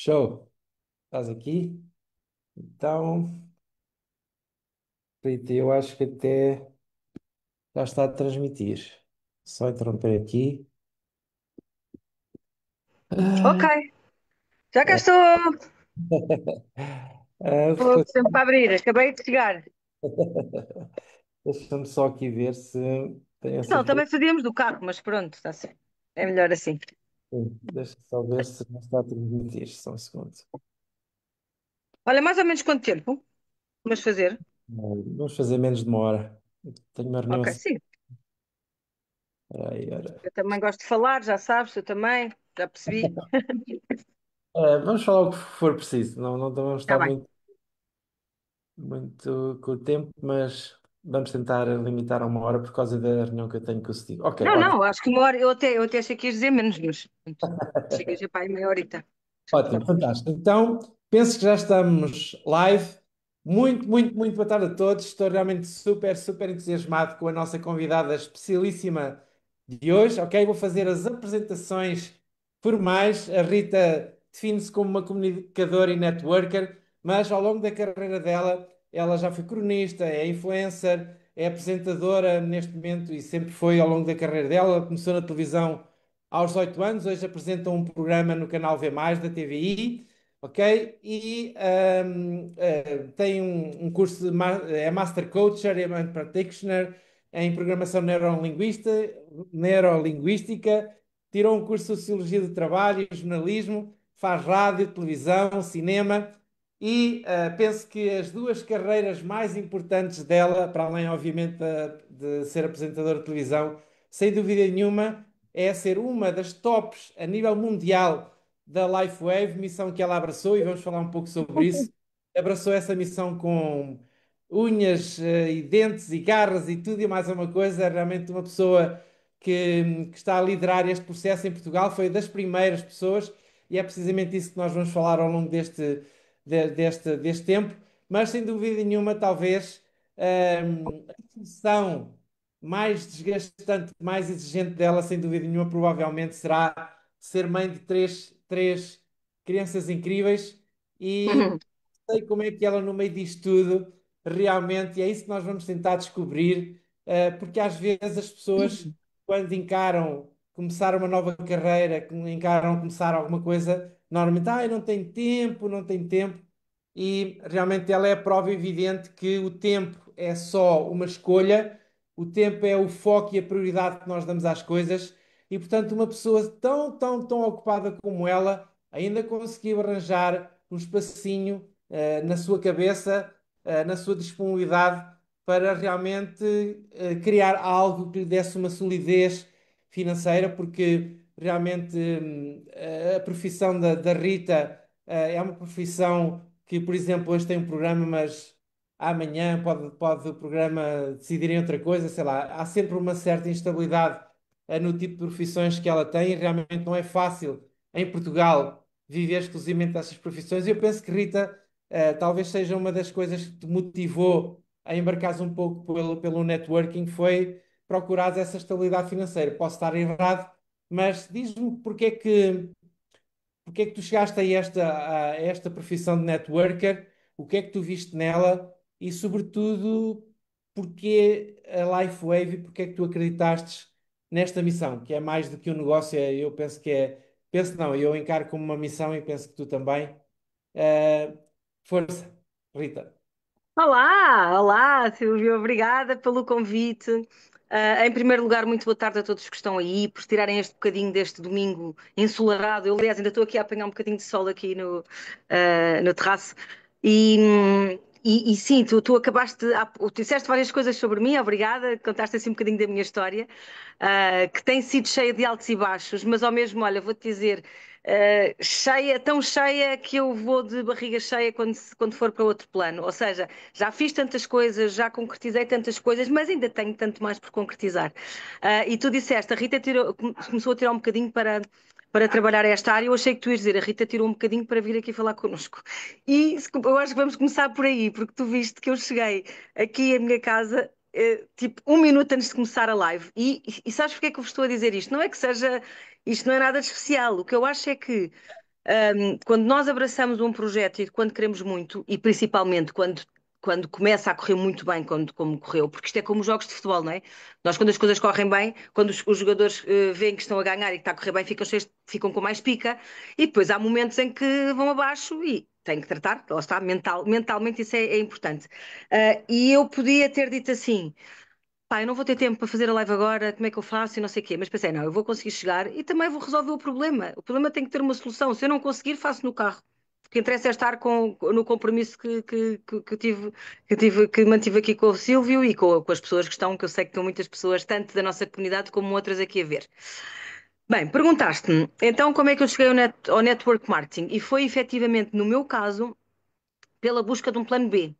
Show, estás aqui? Então, Rita, eu acho que até já está a transmitir. Só interromper aqui. Ok, Ah, já cá estou. Vou portanto, sempre para abrir. Acabei de chegar. deixa-me só aqui ver se tenho a Não, certeza. também fazíamos do carro, mas pronto, está certo. É melhor assim. Deixa só ver se já está a transmitir. Só um segundo. Olha, mais ou menos quanto tempo? Vamos fazer? Vamos fazer menos de uma hora. Tenho uma reunião Ok, assim. sim. Ora. Eu também gosto de falar, já sabes, eu também, já percebi. Vamos falar o que for preciso. Não vamos Está estar bem. muito com o tempo, mas vamos tentar limitar a uma hora por causa da reunião que eu tenho com o Steve. Ok, Não, ótimo. não, acho que uma hora, eu até achei que ias dizer menos, mas pronto. Cheguei já para aí meia horita. Já Ótimo, está. fantástico. Então, penso que já estamos live. Muito boa tarde a todos. Estou realmente super entusiasmado com a nossa convidada especialíssima de hoje. Ok, vou fazer as apresentações formais. A Rita define-se como uma comunicadora e networker, mas ao longo da carreira dela, ela já foi cronista, é influencer, é apresentadora neste momento e sempre foi ao longo da carreira dela. Ela começou na televisão aos 18 anos, hoje apresenta um programa no canal V+, da TVI, ok? E tem um curso é Master Coacher, é Practitioner em Programação Neurolinguística, tirou um curso de Sociologia do Trabalho e Jornalismo, faz rádio, televisão, cinema, e penso que as duas carreiras mais importantes dela, para além, obviamente, de ser apresentadora de televisão, sem dúvida nenhuma, é ser uma das tops a nível mundial da LifeWave, missão que ela abraçou, e vamos falar um pouco sobre isso. Abraçou essa missão com unhas e dentes e garras e tudo e mais uma coisa. É realmente uma pessoa que está a liderar este processo em Portugal, foi das primeiras pessoas, e é precisamente isso que nós vamos falar ao longo deste tempo. Mas sem dúvida nenhuma, talvez a função mais desgastante, mais exigente dela, sem dúvida nenhuma, provavelmente será ser mãe de três crianças incríveis, e sei como é que ela, no meio disto tudo, realmente, e é isso que nós vamos tentar descobrir, porque às vezes as pessoas, quando encaram começar uma nova carreira, que encaram começar alguma coisa, normalmente, eu não tenho tempo, não tenho tempo, e realmente ela é a prova evidente que o tempo é só uma escolha, o tempo é o foco e a prioridade que nós damos às coisas, e portanto, uma pessoa tão ocupada como ela ainda conseguiu arranjar um espacinho na sua cabeça, na sua disponibilidade para realmente criar algo que lhe desse uma solidez financeira, porque realmente a profissão da Rita é uma profissão que, por exemplo, hoje tem um programa, mas amanhã pode o programa decidir em outra coisa, sei lá. Há sempre uma certa instabilidade no tipo de profissões que ela tem, e realmente não é fácil em Portugal viver exclusivamente dessas profissões. E eu penso que Rita talvez seja uma das coisas que te motivou a embarcares um pouco pelo networking, foi procurar essa estabilidade financeira. Posso estar errado, mas diz-me porque é que tu chegaste a esta profissão de networker, o que é que tu viste nela e, sobretudo, porque a LifeWave e porque é que tu acreditaste nesta missão, que é mais do que um negócio, eu penso que é, penso não, eu encaro como uma missão e penso que tu também. Eh, Força, Rita. Olá, Silvio, obrigada pelo convite. Em primeiro lugar, muito boa tarde a todos que estão aí, por tirarem este bocadinho deste domingo ensolarado. Eu, aliás, ainda estou aqui a apanhar um bocadinho de sol aqui no terraço. E sim, tu acabaste, tu disseste várias coisas sobre mim, obrigada, contaste assim um bocadinho da minha história, que tem sido cheia de altos e baixos, mas ao mesmo, olha, vou-te dizer, cheia, tão cheia que eu vou de barriga cheia quando for para outro plano. Ou seja, já fiz tantas coisas, já concretizei tantas coisas, mas ainda tenho tanto mais por concretizar. E tu disseste, a Rita começou a tirar um bocadinho para trabalhar esta área. Eu achei que tu ias dizer, a Rita tirou um bocadinho para vir aqui falar connosco. E eu acho que vamos começar por aí, porque tu viste que eu cheguei aqui à minha casa. Tipo, um minuto antes de começar a live, e sabes porque é que eu vos estou a dizer isto? Não é que seja, isto não é nada de especial. O que eu acho é que Quando nós abraçamos um projeto e quando queremos muito, e principalmente quando começa a correr muito bem, como correu, porque isto é como os jogos de futebol, não é? Nós, quando as coisas correm bem, quando os jogadores veem que estão a ganhar e que está a correr bem, ficam com mais pica, e depois há momentos em que vão abaixo e têm que tratar, lá está, mentalmente isso é importante. E eu podia ter dito assim. Pá, eu não vou ter tempo para fazer a live agora, como é que eu faço e não sei o quê. Mas pensei, não, eu vou conseguir chegar e também vou resolver o problema. O problema tem que ter uma solução. Se eu não conseguir, faço no carro. O que interessa é estar no compromisso que mantive aqui com o Silvio e com as pessoas que estão, que eu sei que estão muitas pessoas, tanto da nossa comunidade como outras aqui a ver. Bem, perguntaste-me, então como é que eu cheguei ao network marketing? E foi efetivamente, no meu caso, pela busca de um plano B.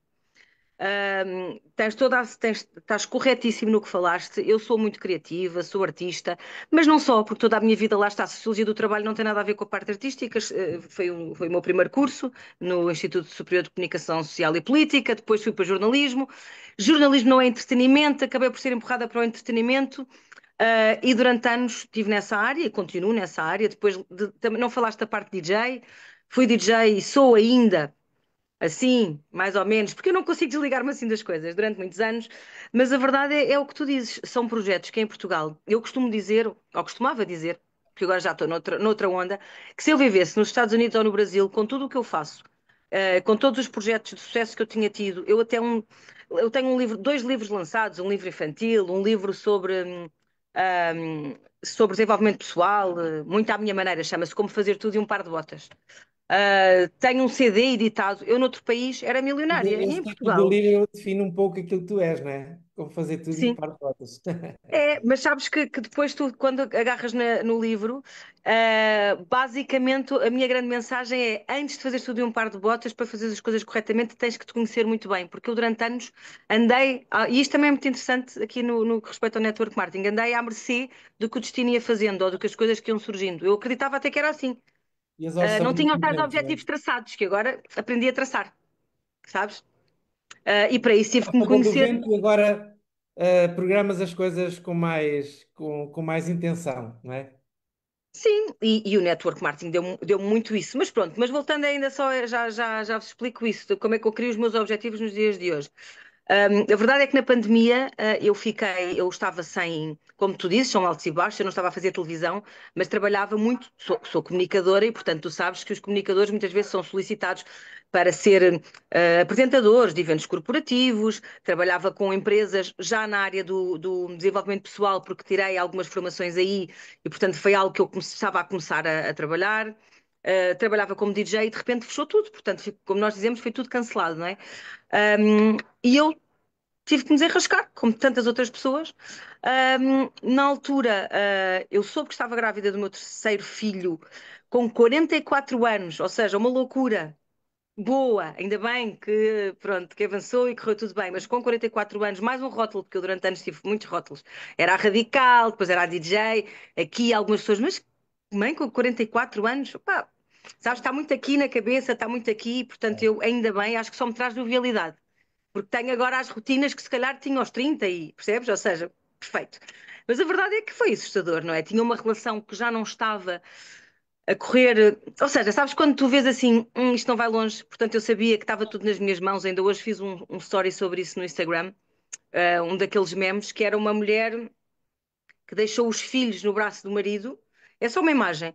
Estás corretíssimo no que falaste. Eu sou muito criativa, sou artista, mas não só, porque toda a minha vida lá está. A Sociologia do Trabalho não tem nada a ver com a parte artística. Foi o meu primeiro curso no Instituto Superior de Comunicação Social e Política. Depois fui para jornalismo. Jornalismo não é entretenimento, acabei por ser empurrada para o entretenimento. E durante anos estive nessa área e continuo nessa área. Também não falaste da parte de DJ. Fui DJ e sou ainda assim, mais ou menos, porque eu não consigo desligar-me assim das coisas durante muitos anos, mas a verdade é o que tu dizes, são projetos que em Portugal, eu costumo dizer, ou costumava dizer, porque agora já estou noutra onda, que se eu vivesse nos Estados Unidos ou no Brasil, com tudo o que eu faço, com todos os projetos de sucesso que eu tinha tido, eu tenho dois livros lançados, um livro infantil, um livro sobre desenvolvimento pessoal, muito à minha maneira, chama-se Como Fazer Tudo e um Par de Botas. Tenho um CD editado. Eu, noutro país, era milionária. E Esse em título do Portugal, livro define um pouco aquilo que tu és, não é? Como fazer tudo e um sim. par de botas. Mas sabes que depois tu, quando agarras no livro, basicamente a minha grande mensagem é: antes de fazeres tudo de um par de botas, para fazer as coisas corretamente, tens que te conhecer muito bem. Porque eu, durante anos, andei, e isto também é muito interessante aqui no que respeita ao network marketing, andei à mercê do que o destino ia fazendo ou do que as coisas que iam surgindo. Eu acreditava até que era assim. Ias aos Não sabores tinha os do tais vento, não é? objetivos traçados, que agora aprendi a traçar, sabes? E para isso tive Ao que me sabor do conhecer. vento e agora programas as coisas com mais intenção, não é? Sim, e o network marketing deu muito isso. Mas pronto, mas voltando ainda só, já vos explico isso, de como é que eu crio os meus objetivos nos dias de hoje. A verdade é que na pandemia eu estava sem, como tu dizes, são altos e baixos, eu não estava a fazer televisão, mas trabalhava muito, sou comunicadora e, portanto, tu sabes que os comunicadores muitas vezes são solicitados para ser apresentadores de eventos corporativos, trabalhava com empresas já na área do desenvolvimento pessoal, porque tirei algumas formações aí e, portanto, foi algo que eu estava a começar a trabalhar. Trabalhava como DJ e de repente fechou tudo, portanto, como nós dizemos, foi tudo cancelado, não é? E eu tive que me desenrascar, como tantas outras pessoas. Na altura, eu soube que estava grávida do meu terceiro filho com 44 anos, ou seja, uma loucura. Boa, ainda bem que, pronto, que avançou e correu tudo bem, mas com 44 anos, mais um rótulo, porque eu durante anos tive muitos rótulos. Era a radical, depois era a DJ, aqui algumas pessoas, mas mãe com 44 anos, pá, sabes, está muito aqui na cabeça, está muito aqui, portanto eu ainda bem, acho que só me traz jovialidade. Porque tenho agora as rotinas que se calhar tinha aos 30 e percebes? Ou seja, perfeito. Mas a verdade é que foi assustador, não é? Tinha uma relação que já não estava a correr. Ou seja, sabes quando tu vês assim, isto não vai longe, portanto eu sabia que estava tudo nas minhas mãos. Ainda hoje fiz um story sobre isso no Instagram, um daqueles memes que era uma mulher que deixou os filhos no braço do marido. É só uma imagem.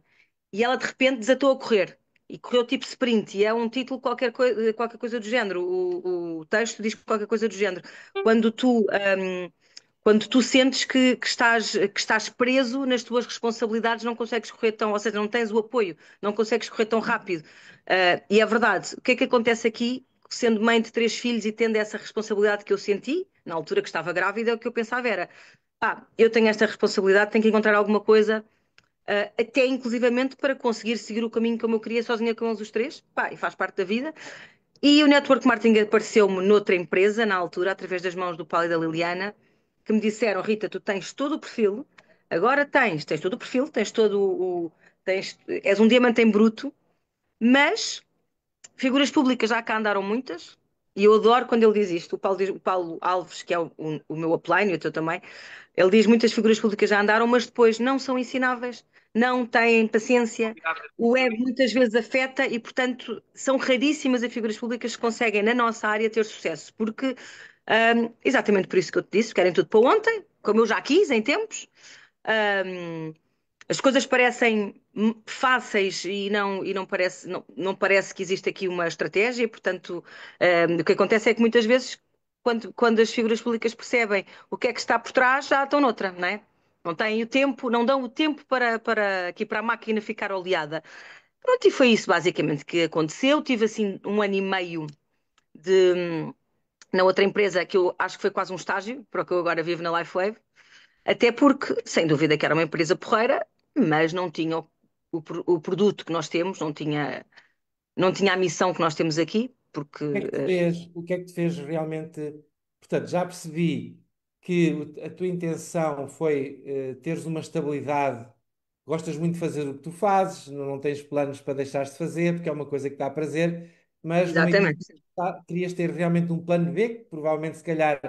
E ela de repente desatou a correr. E correu tipo sprint. E é um título qualquer coisa do género. O texto diz qualquer coisa do género. Quando tu, quando tu sentes que estás preso nas tuas responsabilidades, não consegues correr tão, ou seja, não tens o apoio, não consegues correr tão rápido. E é verdade. O que é que acontece aqui? Sendo mãe de três filhos e tendo essa responsabilidade que eu senti, na altura que estava grávida, o que eu pensava era: eu tenho esta responsabilidade, tenho que encontrar alguma coisa, até inclusivamente para conseguir seguir o caminho como eu queria, sozinha com eles os três, e faz parte da vida. E o network marketing apareceu-me noutra empresa, na altura, através das mãos do Paulo e da Liliana, que me disseram: Rita, tu tens todo o perfil, agora tens todo o perfil, tens todo és um diamante em bruto, mas figuras públicas já cá andaram muitas, e eu adoro quando ele diz isto. O Paulo Alves, que é o meu upline, e o teu também, ele diz muitas figuras públicas já andaram, mas depois não são ensináveis, não têm paciência. O ego muitas vezes afeta e, portanto, são raríssimas as figuras públicas que conseguem, na nossa área, ter sucesso. Porque, exatamente por isso que eu te disse, querem tudo para ontem, como eu já quis em tempos. Ahm, as coisas parecem fáceis e não parece, não parece que existe aqui uma estratégia, e, portanto, o que acontece é que muitas vezes, quando as figuras públicas percebem o que é que está por trás, já estão noutra, não é? Não têm o tempo, não dão o tempo para a máquina ficar oleada. Pronto, e foi isso basicamente que aconteceu. Tive assim um ano e meio de, na outra empresa, que eu acho que foi quase um estágio, para o que eu agora vivo na Lifewave. Até porque, sem dúvida, que era uma empresa porreira, mas não tinha o produto que nós temos, não tinha a missão que nós temos aqui, porque que é que te fez, o que é que te fez realmente? Portanto, já percebi que a tua intenção foi teres uma estabilidade, gostas muito de fazer o que tu fazes, não tens planos para deixares de fazer, porque é uma coisa que dá prazer, mas no meio disso exatamente, sim. querias ter realmente um plano B, que provavelmente, se calhar,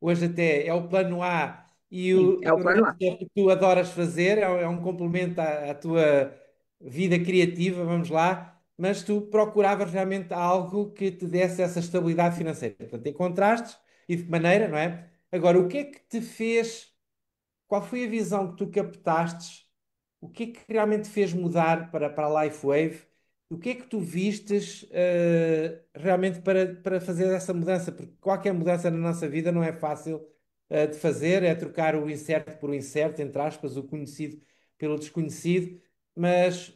hoje até é o plano A e Sim, o, é e o o plano A. resto é o que tu adoras fazer, é um complemento à tua vida criativa, vamos lá, mas tu procuravas realmente algo que te desse essa estabilidade financeira. Portanto, encontraste e de que maneira, não é? Agora, o que é que te fez? Qual foi a visão que tu captaste? O que é que realmente fez mudar para a LifeWave? O que é que tu vistes realmente para fazer essa mudança? Porque qualquer mudança na nossa vida não é fácil de fazer, é trocar o incerto por o incerto, entre aspas, o conhecido pelo desconhecido. Mas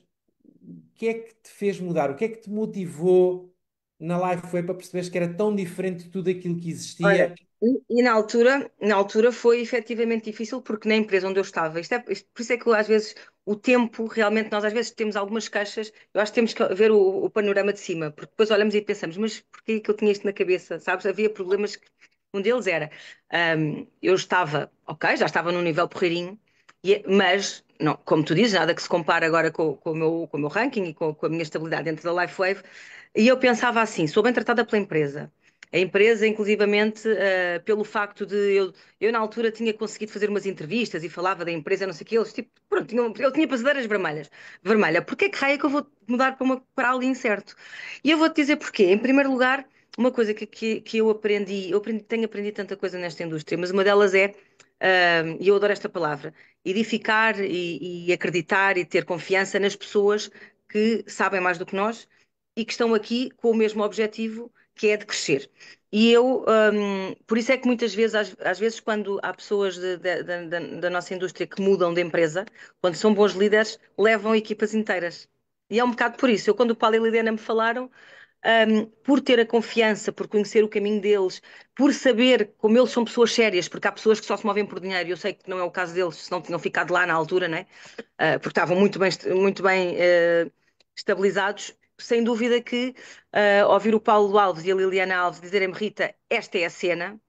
o que é que te fez mudar? O que é que te motivou na LifeWave para perceberes que era tão diferente de tudo aquilo que Olha, existia? e na altura foi efetivamente difícil porque na empresa onde eu estava, por isso é que às vezes o tempo, realmente nós às vezes temos algumas queixas, eu acho que temos que ver o panorama de cima, porque depois olhamos e pensamos, mas porquê que eu tinha isto na cabeça, sabes? Havia problemas que um deles era, eu estava, ok, já estava num nível porreirinho, mas, não, como tu dizes, nada que se compare agora com o meu ranking e com a minha estabilidade dentro da LifeWave, e eu pensava assim, sou bem tratada pela empresa. A empresa, inclusivamente, pelo facto de eu, na altura, tinha conseguido fazer umas entrevistas e falava da empresa, não sei o que, eles, tipo, pronto, eu tinha passadeiras vermelhas. Vermelha, porquê é que raio é que eu vou mudar para algo incerto? E eu vou-te dizer porquê. Em primeiro lugar, uma coisa que eu aprendi, tenho aprendido tanta coisa nesta indústria, mas uma delas é, e eu adoro esta palavra, edificar e acreditar e ter confiança nas pessoas que sabem mais do que nós e que estão aqui com o mesmo objetivo, que é de crescer. E eu, por isso é que muitas vezes, às vezes, quando há pessoas da nossa indústria que mudam de empresa, quando são bons líderes, levam equipas inteiras. E é um bocado por isso. Eu, quando o Paulo e a Liliana me falaram, por ter a confiança, por conhecer o caminho deles, por saber como eles são pessoas sérias, porque há pessoas que só se movem por dinheiro, e eu sei que não é o caso deles, se não tinham ficado lá na altura, né? Porque estavam muito bem estabilizados. Sem dúvida que ouvir o Paulo Alves e a Liliana Alves dizerem-me, Rita, esta é a cena.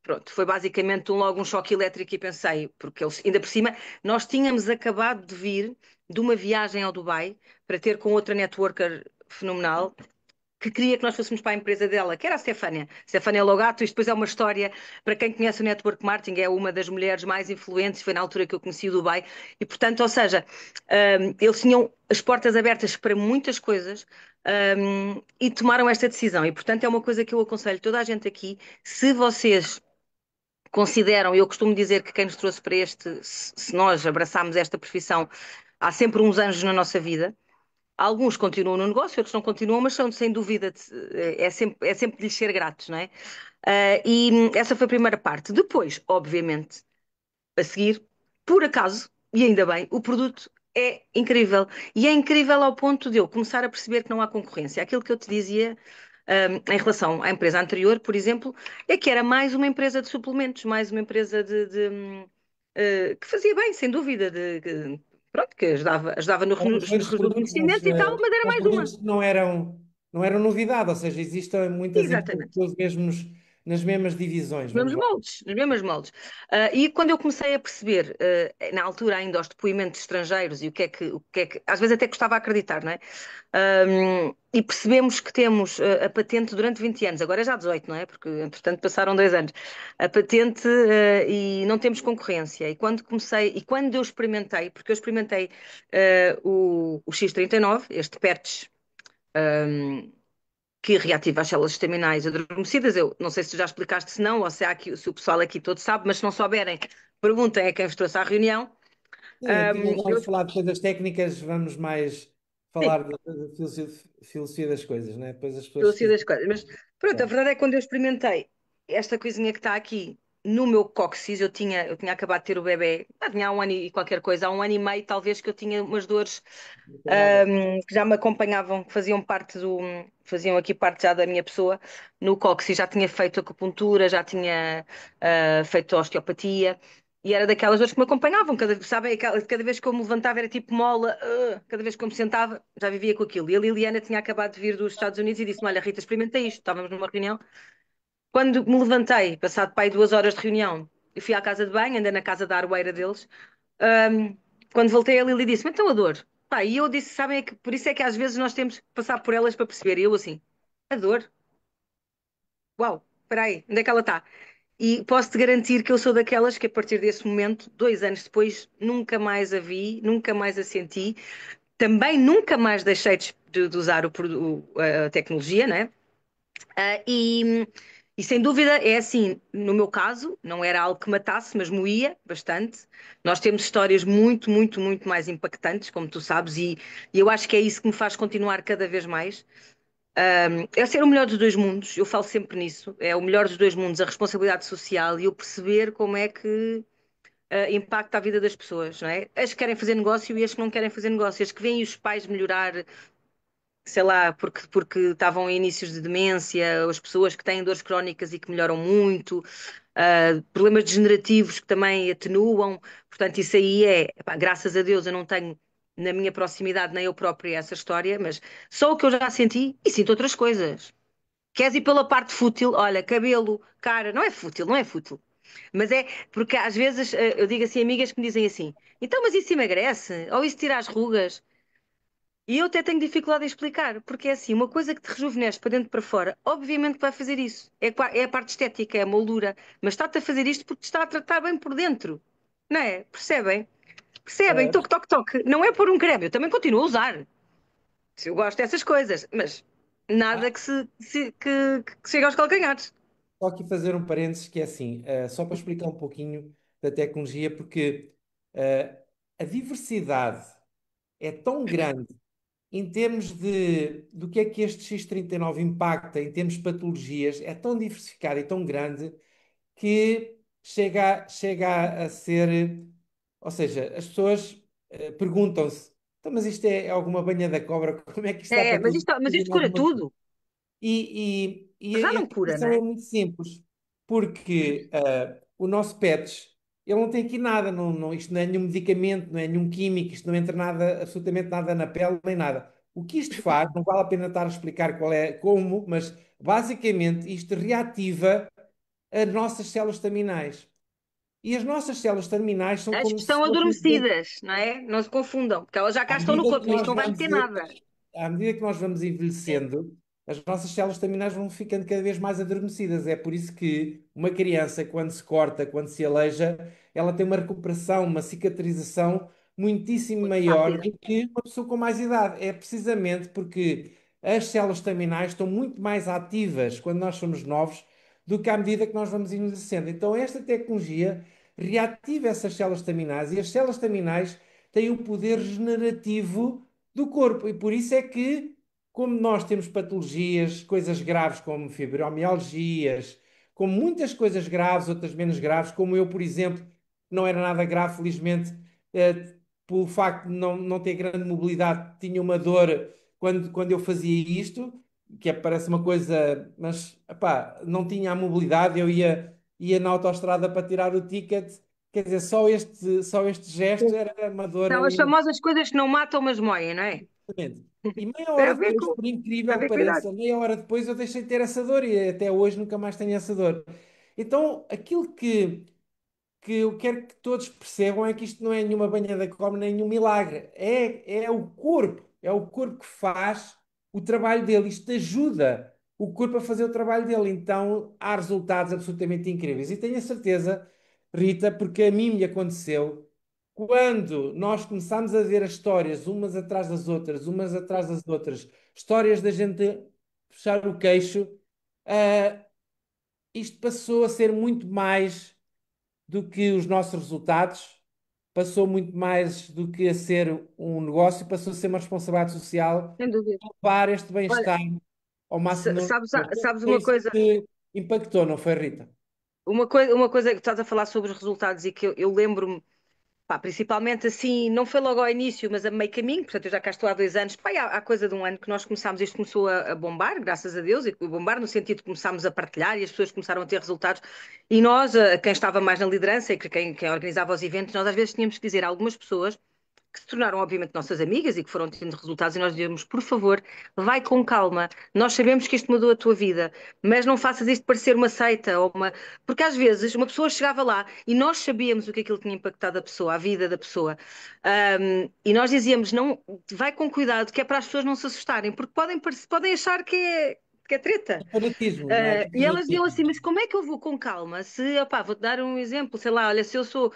Pronto, foi basicamente logo um choque elétrico e pensei, porque eles, ainda por cima, nós tínhamos acabado de vir de uma viagem ao Dubai para ter com outra networker fenomenal que queria que nós fôssemos para a empresa dela, que era a Stefânia. Stefânia Logato, isto depois é uma história, para quem conhece o Network Marketing, é uma das mulheres mais influentes, foi na altura que eu conheci o Dubai, e portanto, ou seja, eles tinham as portas abertas para muitas coisas, e tomaram esta decisão, e portanto é uma coisa que eu aconselho toda a gente aqui, se vocês consideram, eu costumo dizer que quem nos trouxe para este, se nós abraçarmos esta profissão, há sempre uns anjos na nossa vida. Alguns continuam no negócio, outros não continuam, mas são sem dúvida, é sempre de lhes ser gratos, não é? E essa foi a primeira parte. Depois, obviamente, a seguir, por acaso, e ainda bem, o produto é incrível. E é incrível ao ponto de eu começar a perceber que não há concorrência. Aquilo que eu te dizia, em relação à empresa anterior, por exemplo, é que era mais uma empresa de suplementos, mais uma empresa que fazia bem, sem dúvida, pronto, que ajudava Eram nos muitos produtos, rejuvenescimentos e tal, mas era são mais uma. produtos que não eram novidade, ou seja, existem muitas empresas Exatamente. com os mesmos. nas mesmas divisões, vamos lá. Nos mesmos moldes. E quando eu comecei a perceber, na altura ainda, os depoimentos estrangeiros e às vezes até custava acreditar, não é? E percebemos que temos a patente durante 20 anos, agora é já 18, não é? Porque, entretanto, passaram 2 anos. A patente, e não temos concorrência. E quando eu experimentei, porque eu experimentei o X39, este patch, que reativa as células estaminais adormecidas. Eu não sei se tu já explicaste, se não, ou se, há aqui, se o pessoal aqui todo sabe, mas se não souberem, perguntem a quem vos trouxe à reunião. Sim, aqui não Eu, vamos falar de coisas técnicas, vamos mais sim, falar da filosofia das coisas, né? Depois as pessoas eu se sei quiserem. das coisas. Mas pronto, a verdade é que quando eu experimentei esta coisinha que está aqui no meu cóccix, eu tinha acabado de ter o bebê, tinha há um ano e qualquer coisa, há um ano e meio, talvez, que eu tinha umas dores que já me acompanhavam, que faziam aqui parte já da minha pessoa no cóccix. Já tinha feito acupuntura, já tinha feito osteopatia. E era daquelas dores que me acompanhavam, sabem, cada vez que eu me levantava era tipo mola, cada vez que eu me sentava já vivia com aquilo. E a Liliana tinha acabado de vir dos Estados Unidos e disse-me: Olha, Rita, experimenta isto. Estávamos numa reunião. Quando me levantei, passado para aí 2 horas de reunião, eu fui à casa de banho, andei na casa da arrueira deles. Ahm, Quando voltei, a Lili disse: Mas então a dor? Pá, e eu disse: Sabem, por isso é que às vezes nós temos que passar por elas para perceber. E eu assim: A dor? Uau, espera aí, onde é que ela está? E posso-te garantir que eu sou daquelas que a partir desse momento, 2 anos depois, nunca mais a vi, nunca mais a senti. Também nunca mais deixei de usar a tecnologia, né? E sem dúvida é assim, no meu caso, não era algo que matasse, mas moía bastante. Nós temos histórias muito, muito, muito mais impactantes, como tu sabes, e eu acho que é isso que me faz continuar cada vez mais. É ser o melhor dos dois mundos, eu falo sempre nisso, é o melhor dos dois mundos, a responsabilidade social e eu perceber como é que impacta a vida das pessoas, não é? As que querem fazer negócio e as que não querem fazer negócio, as que veem os pais melhorar, sei lá, porque estavam em inícios de demência, as pessoas que têm dores crónicas e que melhoram muito, problemas degenerativos que também atenuam. Portanto, isso aí epá, graças a Deus eu não tenho na minha proximidade nem eu própria essa história, mas só o que eu já senti e sinto outras coisas. Queres ir pela parte fútil? Olha, cabelo, cara, não é fútil, não é fútil. Mas é porque às vezes eu digo assim, amigas que me dizem assim, então, mas isso emagrece? Ou isso tira as rugas? E eu até tenho dificuldade em explicar, porque é assim, uma coisa que te rejuvenesce para dentro e para fora, obviamente que vai fazer isso. É a parte estética, é a moldura, mas está-te a fazer isto porque te está a tratar bem por dentro. Não é? Percebem? Percebem? Ah, Toque, toque, toque. Não é por um creme, eu também continuo a usar. Se eu gosto dessas coisas, mas nada que chegue aos calcanhares. só aqui fazer um parênteses que é assim, só para explicar um pouquinho da tecnologia, porque a diversidade é tão grande em termos do que é que este X39 impacta, em termos de patologias, é tão diversificado e tão grande que chega a ser. Ou seja, as pessoas perguntam-se: então, mas isto é alguma banha da cobra? Como é que isto está É, para todos? mas isto cura tudo. E Para já a não cura, não explicação é é? muito simples, porque o nosso PETS, ele não tem aqui nada, isto não é nenhum medicamento, não é nenhum químico, isto não entra nada, absolutamente nada na pele, nem nada. O que isto faz, não vale a pena estar a explicar qual é, como, mas basicamente isto reativa as nossas células terminais. E as nossas células terminais são As como que se estão fossem, adormecidas, não é? Não se confundam, porque elas já cá à estão no medida que corpo, mas isto nós não vai vamos, meter nada. à medida que nós vamos envelhecendo, as nossas células terminais vão ficando cada vez mais adormecidas. É por isso que uma criança, quando se corta, quando se aleija, ela tem uma recuperação, uma cicatrização muitíssimo Muito maior rápida. do que uma pessoa com mais idade. É precisamente porque as células terminais estão muito mais ativas quando nós somos novos do que à medida que nós vamos envelhecendo. Então, esta tecnologia reativa essas células terminais e as células terminais têm o poder regenerativo do corpo. E por isso é que, como nós temos patologias, coisas graves como fibromialgias, como muitas coisas graves, outras menos graves, como eu, por exemplo, não era nada grave, felizmente, pelo facto de não ter grande mobilidade, tinha uma dor quando eu fazia isto, que parece uma coisa, mas epá, não tinha a mobilidade, ia na autoestrada para tirar o ticket. Quer dizer, só este gesto era uma dor São as famosas coisas que não matam, mas moem, não é? infinitamente. E meia Tem a hora ver depois, com, por tem a incrível que ver com a idade. pareça, meia hora depois eu deixei de ter essa dor e até hoje nunca mais tenho essa dor. Então, aquilo que eu quero que todos percebam é que isto não é nenhuma banha da cobra, nem nenhum milagre. É o corpo que faz o trabalho dele. Isto ajuda o corpo a fazer o trabalho dele. Então há resultados absolutamente incríveis. E tenho a certeza, Rita, porque a mim me aconteceu, quando nós começámos a ver as histórias umas atrás das outras, histórias da gente puxar o queixo, ah, isto passou a ser muito mais do que os nossos resultados, passou muito mais do que a ser um negócio, passou a ser uma responsabilidade social, Sem dúvida. levar este Olha, bem-estar ao máximo número sabes, de pessoas. sabes Foi uma isso que coisa? te impactou, não foi, Rita? Uma coisa que estás a falar sobre os resultados e que eu lembro-me. Pá, principalmente assim, não foi logo ao início, mas a meio caminho, portanto eu já cá estou há 2 anos, pá, há coisa de um ano que nós começámos, isto começou a bombar, graças a Deus, e a bombar no sentido de começámos a partilhar e as pessoas começaram a ter resultados, e nós, quem estava mais na liderança e quem organizava os eventos, nós às vezes tínhamos que dizer a algumas pessoas que se tornaram, obviamente, nossas amigas e que foram tendo resultados, e nós dizíamos, por favor, vai com calma. Nós sabemos que isto mudou a tua vida, mas não faças isto parecer uma seita ou uma. Porque às vezes uma pessoa chegava lá e nós sabíamos o que aquilo tinha impactado a pessoa, a vida da pessoa. E nós dizíamos, não, vai com cuidado, que é para as pessoas não se assustarem, porque podem achar que é treta. É fanatismo, não é? E elas diziam Fanatismo. assim, mas como é que eu vou com calma? Se, opá, vou-te dar um exemplo, sei lá, olha, se eu sou.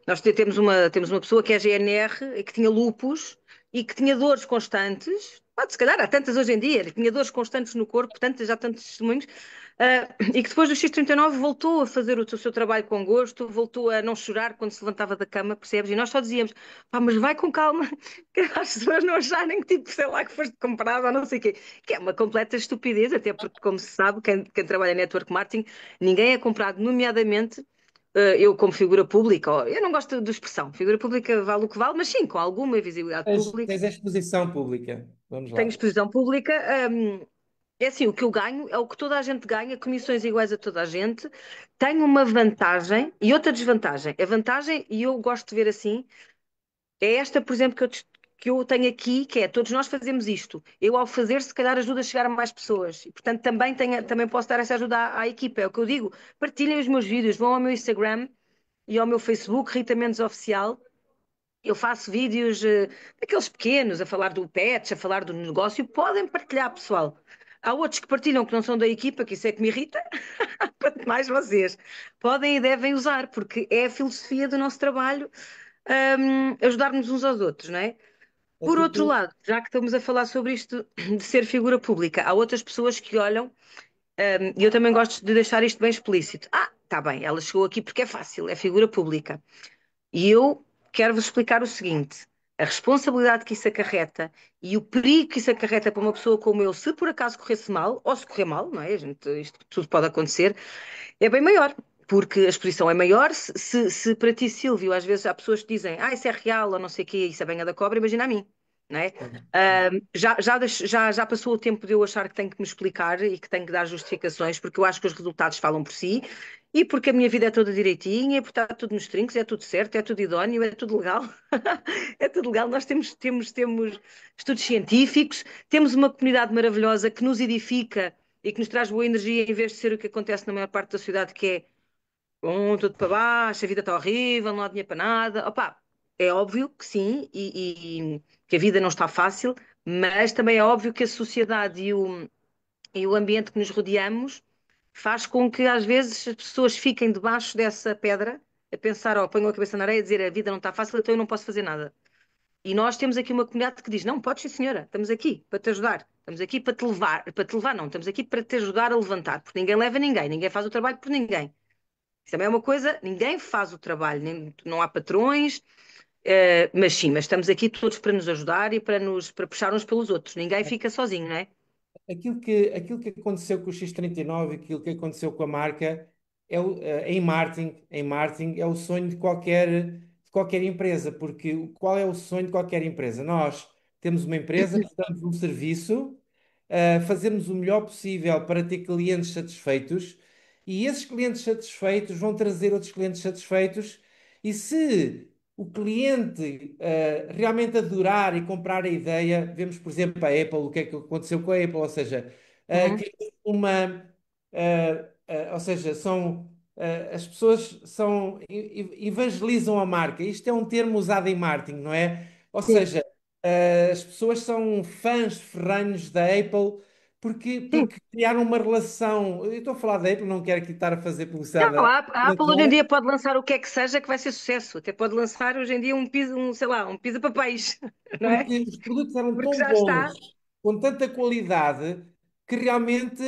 Nós temos uma pessoa que é GNR e que tinha lupus e que tinha dores constantes. Pode, se calhar há tantas hoje em dia, que tinha dores constantes no corpo, tantas, já tantos testemunhos, e que depois do X39 voltou a fazer o seu trabalho com gosto, voltou a não chorar quando se levantava da cama, percebes? E nós só dizíamos, pá, mas vai com calma, que as pessoas não acharem que, tipo, sei lá, que foste comprado ou não sei o quê, que é uma completa estupidez, até porque, como se sabe, quem trabalha em network marketing, ninguém é comprado, nomeadamente eu como figura pública, eu não gosto de expressão, figura pública vale o que vale, mas sim, com alguma visibilidade pública, Tens a exposição pública. Vamos tenho lá. exposição pública, é assim, o que eu ganho é o que toda a gente ganha, comissões iguais a toda a gente, tenho uma vantagem e outra desvantagem. A vantagem, e eu gosto de ver assim, é esta, por exemplo, que eu tenho aqui, que é todos nós fazemos isto. Eu, ao fazer, se calhar ajuda a chegar a mais pessoas. E, portanto, também posso dar essa ajuda à equipa. É o que eu digo. Partilhem os meus vídeos, vão ao meu Instagram e ao meu Facebook, Rita Mendes Oficial. Eu faço vídeos daqueles pequenos, a falar do pets, a falar do negócio. Podem partilhar, pessoal. Há outros que partilham que não são da equipa, que isso é que me irrita. Quanto mais vocês. Podem e devem usar, porque é a filosofia do nosso trabalho, ajudar-nos uns aos outros, não é? Por Aquilo outro que lado, já que estamos a falar sobre isto de ser figura pública, há outras pessoas que olham, e eu também gosto de deixar isto bem explícito. Ah, está bem, ela chegou aqui porque é fácil, é figura pública. E eu quero-vos explicar o seguinte: a responsabilidade que isso acarreta e o perigo que isso acarreta para uma pessoa como eu, se por acaso corresse mal, ou se correr mal, não é? Isto tudo pode acontecer, é bem maior. Porque a exposição é maior. Se para ti, Silvio, às vezes há pessoas que dizem, isso é real ou não sei o quê, isso é banha da cobra, imagina a mim, não é? Já passou o tempo de eu achar que tenho que me explicar e que tenho que dar justificações, porque eu acho que os resultados falam por si e porque a minha vida é toda direitinha, porque está tudo nos trinques, é tudo certo, é tudo idóneo, é tudo legal. É tudo legal. Nós temos estudos científicos, temos uma comunidade maravilhosa que nos edifica e que nos traz boa energia em vez de ser o que acontece na maior parte da sociedade, que é tudo para baixo, a vida está horrível, não há dinheiro para nada. Opa, é óbvio que sim, e que a vida não está fácil, mas também é óbvio que a sociedade e o ambiente que nos rodeamos faz com que às vezes as pessoas fiquem debaixo dessa pedra a pensar, ponham a cabeça na areia, a dizer a vida não está fácil, então eu não posso fazer nada. E nós temos aqui uma comunidade que diz: não, podes sim, senhora, estamos aqui para te ajudar, estamos aqui para te levar, não, estamos aqui para te ajudar a levantar, porque ninguém leva ninguém, ninguém faz o trabalho por ninguém. Isso também é uma coisa, ninguém faz o trabalho, não há patrões, mas sim, mas estamos aqui todos para nos ajudar e para puxar uns pelos outros. Ninguém fica sozinho, não é? aquilo que aconteceu com o X39, aquilo que aconteceu com a marca, em marketing é o sonho de qualquer empresa, porque qual é o sonho de qualquer empresa? Nós temos uma empresa, prestamos um serviço, fazemos o melhor possível para ter clientes satisfeitos, e esses clientes satisfeitos vão trazer outros clientes satisfeitos, e se o cliente realmente adorar e comprar a ideia. Vemos, por exemplo, a Apple, o que é que aconteceu com a Apple, ou seja, Uhum. criou ou seja, as pessoas evangelizam a marca. Isto é um termo usado em marketing, não é? Ou Sim, seja, as pessoas são fãs ferrenhos da Apple sim. porque criaram uma relação. Eu estou a falar da Apple, não quero aqui estar a fazer Não, publicidade a Apple hoje em dia pode lançar o que é que seja que vai ser sucesso. Até pode lançar hoje em dia um pizza, sei lá, um pizza papéis, não é? porque os produtos eram Porque tão já está. bons, com tanta qualidade, que realmente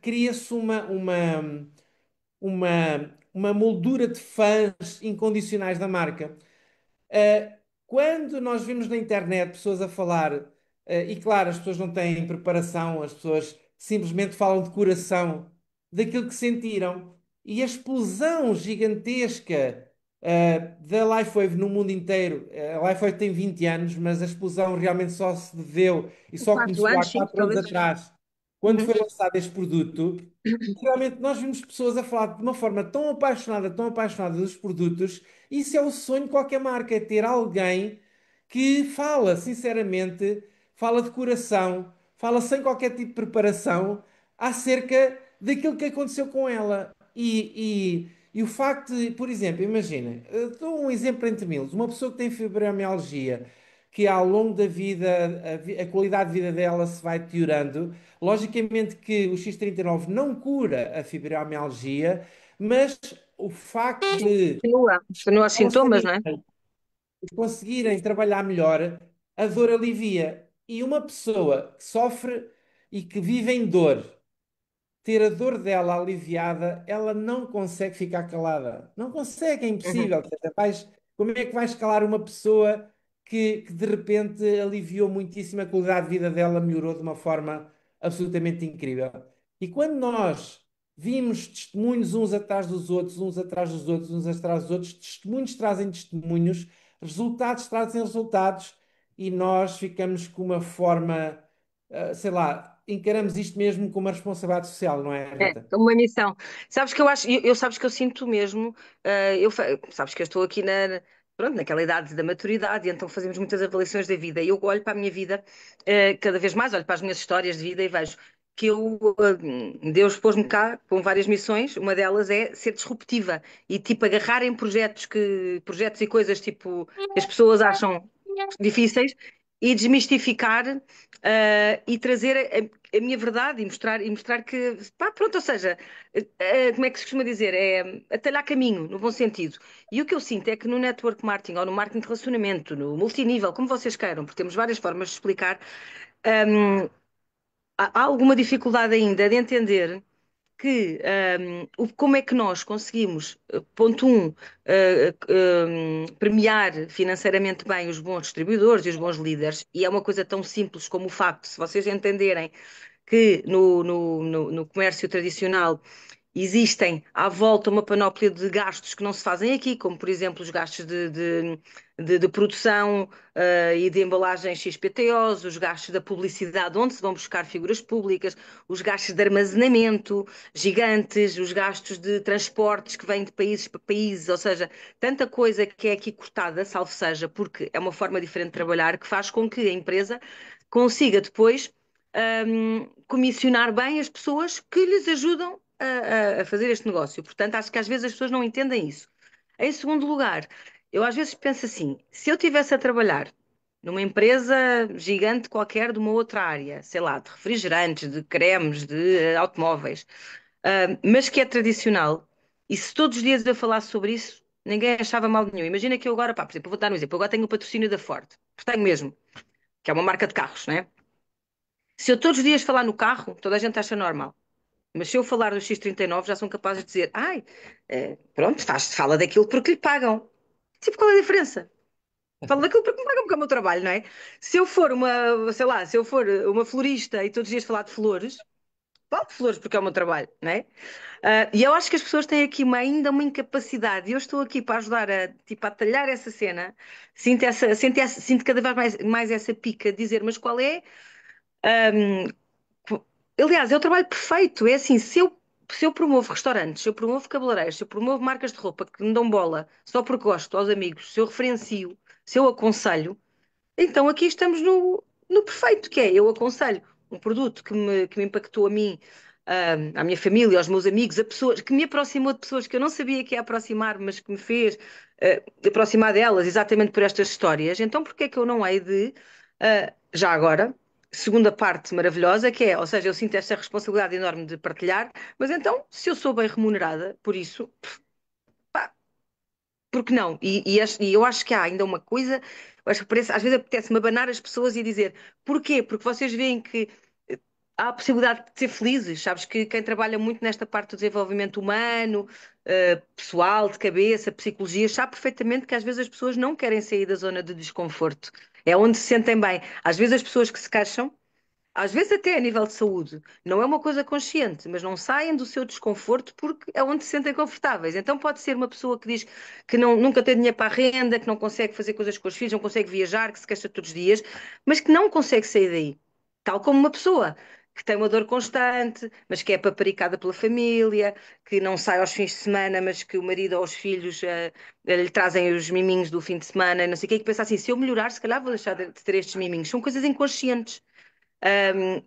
cria-se uma moldura de fãs incondicionais da marca. Uh, Quando nós vimos na internet pessoas a falar, e claro, as pessoas não têm preparação, as pessoas simplesmente falam de coração, daquilo que sentiram, e a explosão gigantesca, da LifeWave no mundo inteiro. A LifeWave tem 20 anos, mas a explosão realmente só se deveu e só Quatro começou há anos, cinco, 4 anos talvez. atrás, quando Uhum. foi lançado este produto. Realmente nós vimos pessoas a falar de uma forma tão apaixonada dos produtos. Isso é o sonho de qualquer marca, é ter alguém que fala, sinceramente, fala de coração, fala sem qualquer tipo de preparação acerca daquilo que aconteceu com ela. E o facto de, por exemplo, imagina, eu dou um exemplo entre milos, uma pessoa que tem fibromialgia, que ao longo da vida, a qualidade de vida dela se vai deteriorando. Logicamente que o X39 não cura a fibromialgia, mas o facto Sim. de Continua os elas sintomas, terem não é? conseguirem trabalhar melhor, a dor alivia. E uma pessoa que sofre e que vive em dor, ter a dor dela aliviada, ela não consegue ficar calada. Não consegue, é Uhum. impossível. Quer dizer, como é que vais calar uma pessoa que de repente aliviou muitíssimo a qualidade de vida dela, melhorou de uma forma absolutamente incrível? E quando nós vimos testemunhos uns atrás dos outros, uns atrás dos outros, uns atrás dos outros, testemunhos trazem testemunhos, resultados trazem resultados, e nós ficamos com uma forma, sei lá, encaramos isto mesmo como uma responsabilidade social, não é, É, Rita? como uma missão. Sabes que eu acho, sabes que eu sinto mesmo, sabes que eu estou aqui pronto, naquela idade da maturidade, e então fazemos muitas avaliações da vida. E eu olho para a minha vida, cada vez mais, olho para as minhas histórias de vida e vejo que Deus pôs-me cá com várias missões, uma delas é ser disruptiva e tipo agarrar em projetos e coisas tipo que as pessoas acham difíceis e desmistificar e trazer a minha verdade e mostrar que, pá, pronto, ou seja, como é que se costuma dizer? É atalhar caminho, no bom sentido. E o que eu sinto é que no network marketing ou no marketing de relacionamento, no multinível, como vocês queiram, porque temos várias formas de explicar, hum, há alguma dificuldade ainda de entender que como é que nós conseguimos, ponto um, premiar financeiramente bem os bons distribuidores e os bons líderes, e é uma coisa tão simples como o facto, se vocês entenderem que no comércio tradicional existem à volta uma panóplia de gastos que não se fazem aqui, como por exemplo os gastos de produção e de embalagens XPTOs, os gastos da publicidade, onde se vão buscar figuras públicas, os gastos de armazenamento gigantes, os gastos de transportes que vêm de países para países, ou seja, tanta coisa que é aqui cortada, salvo seja, porque é uma forma diferente de trabalhar que faz com que a empresa consiga depois comissionar bem as pessoas que lhes ajudam a fazer este negócio. Portanto, acho que às vezes as pessoas não entendem isso. Em segundo lugar, eu às vezes penso assim: se eu tivesse a trabalhar numa empresa gigante qualquer de uma outra área, sei lá, de refrigerantes, de cremes, de automóveis, mas que é tradicional, e se todos os dias eu falasse sobre isso, ninguém achava mal nenhum. Imagina que eu agora, pá, por exemplo, eu vou dar um exemplo, eu agora tenho o patrocínio da Ford, porque tenho mesmo, que é uma marca de carros, né? Se eu todos os dias falar no carro, toda a gente acha normal. Mas se eu falar do X39, já são capazes de dizer: ai, pronto, fala daquilo porque lhe pagam. Tipo, qual é a diferença? Falo daquilo porque me pagam, porque é o meu trabalho, não é? Se eu for sei lá, se eu for uma florista e todos os dias falar de flores, falo de flores porque é o meu trabalho, não é? E eu acho que as pessoas têm aqui ainda uma incapacidade, e eu estou aqui para ajudar tipo, a talhar essa cena. Sinto cada vez mais essa pica de dizer, mas qual é? Aliás, é o trabalho perfeito. É assim, se eu se eu promovo restaurantes, se eu promovo cabeleireiros, se eu promovo marcas de roupa que me dão bola só porque gosto aos amigos, se eu referencio, se eu aconselho, então aqui estamos no perfeito, que é eu aconselho um produto que me impactou a mim, à minha família, aos meus amigos, a pessoas, que me aproximou de pessoas que eu não sabia que ia aproximar, mas que me fez aproximar delas exatamente por estas histórias. Então, porque é que eu não hei de, já agora, segunda parte maravilhosa, que é, ou seja, eu sinto esta responsabilidade enorme de partilhar, mas então, se eu sou bem remunerada por isso, porque não? E eu acho que há ainda uma coisa, eu acho que parece, às vezes apetece-me abanar as pessoas e dizer porquê? Porque vocês veem que há a possibilidade de ser felizes, sabes? Que quem trabalha muito nesta parte do desenvolvimento humano, pessoal, de cabeça, psicologia, sabe perfeitamente que às vezes as pessoas não querem sair da zona de desconforto. É onde se sentem bem. Às vezes as pessoas que se queixam às vezes até a nível de saúde, não é uma coisa consciente, mas não saem do seu desconforto porque é onde se sentem confortáveis. Então pode ser uma pessoa que diz que nunca tem dinheiro para a renda, que não consegue fazer coisas com os filhos, não consegue viajar, que se queixa todos os dias, mas que não consegue sair daí. Tal como uma pessoa que tem uma dor constante, mas que é paparicada pela família, que não sai aos fins de semana, mas que o marido ou os filhos lhe trazem os miminhos do fim de semana, e não sei o quê, e que pensa assim, se eu melhorar, se calhar vou deixar de ter estes miminhos. São coisas inconscientes.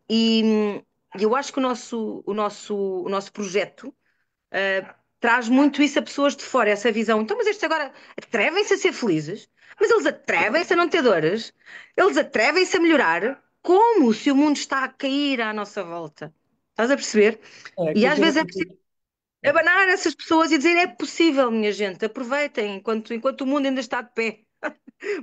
E eu acho que o nosso projeto traz muito isso a pessoas de fora, essa visão. Então, mas estes agora atrevem-se a ser felizes, mas eles atrevem-se a não ter dores, eles atrevem-se a melhorar, como se o mundo está a cair à nossa volta. Estás a perceber? É, a E às cultura vezes é preciso portuguesa. abanar essas pessoas e dizer é possível, minha gente, aproveitem enquanto o mundo ainda está de pé. A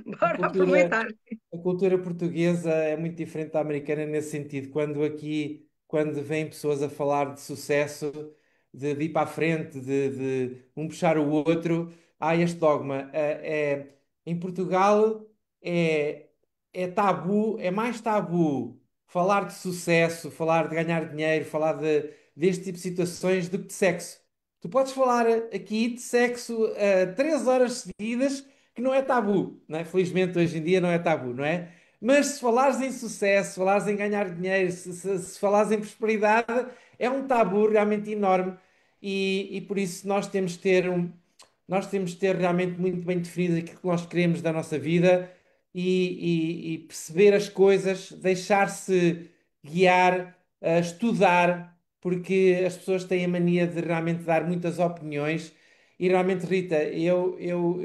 Bora cultura, aproveitar. a cultura portuguesa é muito diferente da americana nesse sentido. Quando vêm pessoas a falar de sucesso, de ir para a frente, de um puxar o outro, há este dogma. Em Portugal é, é tabu, é mais tabu falar de sucesso, falar de ganhar dinheiro, falar deste tipo de situações do que de sexo. Tu podes falar aqui de sexo 3 horas seguidas que não é tabu, não é? Felizmente hoje em dia não é tabu, não é? Mas se falares em sucesso, se falares em ganhar dinheiro, se falares em prosperidade, é um tabu realmente enorme e por isso nós temos de ter realmente muito bem definido aquilo que nós queremos da nossa vida e perceber as coisas, deixar-se guiar, estudar, porque as pessoas têm a mania de realmente dar muitas opiniões. E realmente, Rita, eu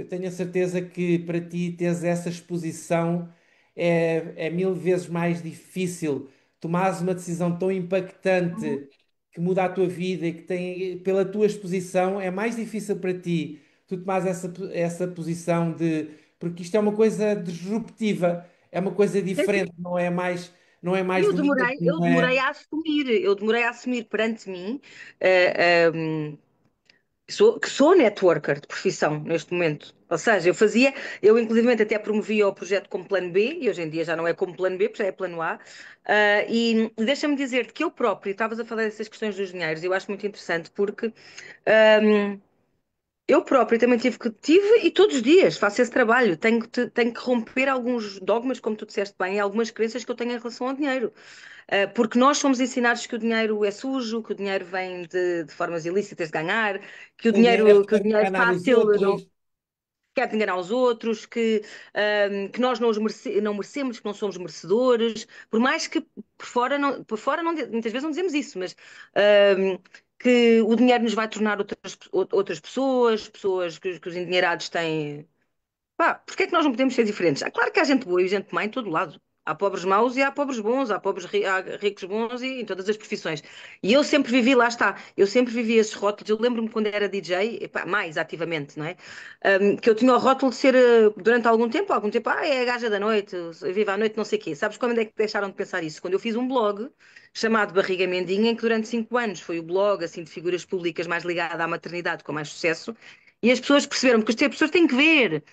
tenho a certeza que para ti teres essa exposição é mil vezes mais difícil. Tomares uma decisão tão impactante que muda a tua vida e que tem, pela tua exposição, é mais difícil para ti tu tomares essa posição porque isto é uma coisa disruptiva, é uma coisa diferente, não é mais Eu do mesmo, demorei, eu não demorei é? a assumir, eu demorei a assumir perante mim, eh, ehm, que sou networker de profissão neste momento. Ou seja, eu inclusivamente até promovia o projeto como plano B, e hoje em dia já não é como plano B, porque já é plano A. E deixa-me dizer-te que eu próprio, estavas a falar dessas questões dos dinheiros, eu acho muito interessante porque ehm, eu própria também tive e todos os dias faço esse trabalho. Tenho que romper alguns dogmas, como tu disseste bem, e algumas crenças que eu tenho em relação ao dinheiro. Porque nós somos ensinados que o dinheiro é sujo, que o dinheiro vem de formas ilícitas de ganhar, que o O dinheiro é dinheiro, que o para dinheiro enganar os fácil não outros. quer enganar os outros, que nós não merecemos, que não somos merecedores, por mais que por fora não, muitas vezes não dizemos isso, mas ahm, que o dinheiro nos vai tornar outras pessoas, pessoas que os endinheirados têm. Pá, porque é que nós não podemos ser diferentes? É claro que há gente boa e gente má em todo lado. Há pobres maus e há pobres bons, há ricos bons e em todas as profissões. E eu sempre vivi, lá está, eu sempre vivi esses rótulos. Eu lembro-me quando era DJ, epá, mais ativamente, não é? Que eu tinha o rótulo de ser, durante algum tempo, é a gaja da noite, viva à noite, não sei o quê. Sabes quando é que deixaram de pensar isso? Quando eu fiz um blog chamado Barriga Mendinha, em que durante 5 anos foi o blog, assim, de figuras públicas mais ligado à maternidade com mais sucesso, e as pessoas perceberam, porque as pessoas têm que ver.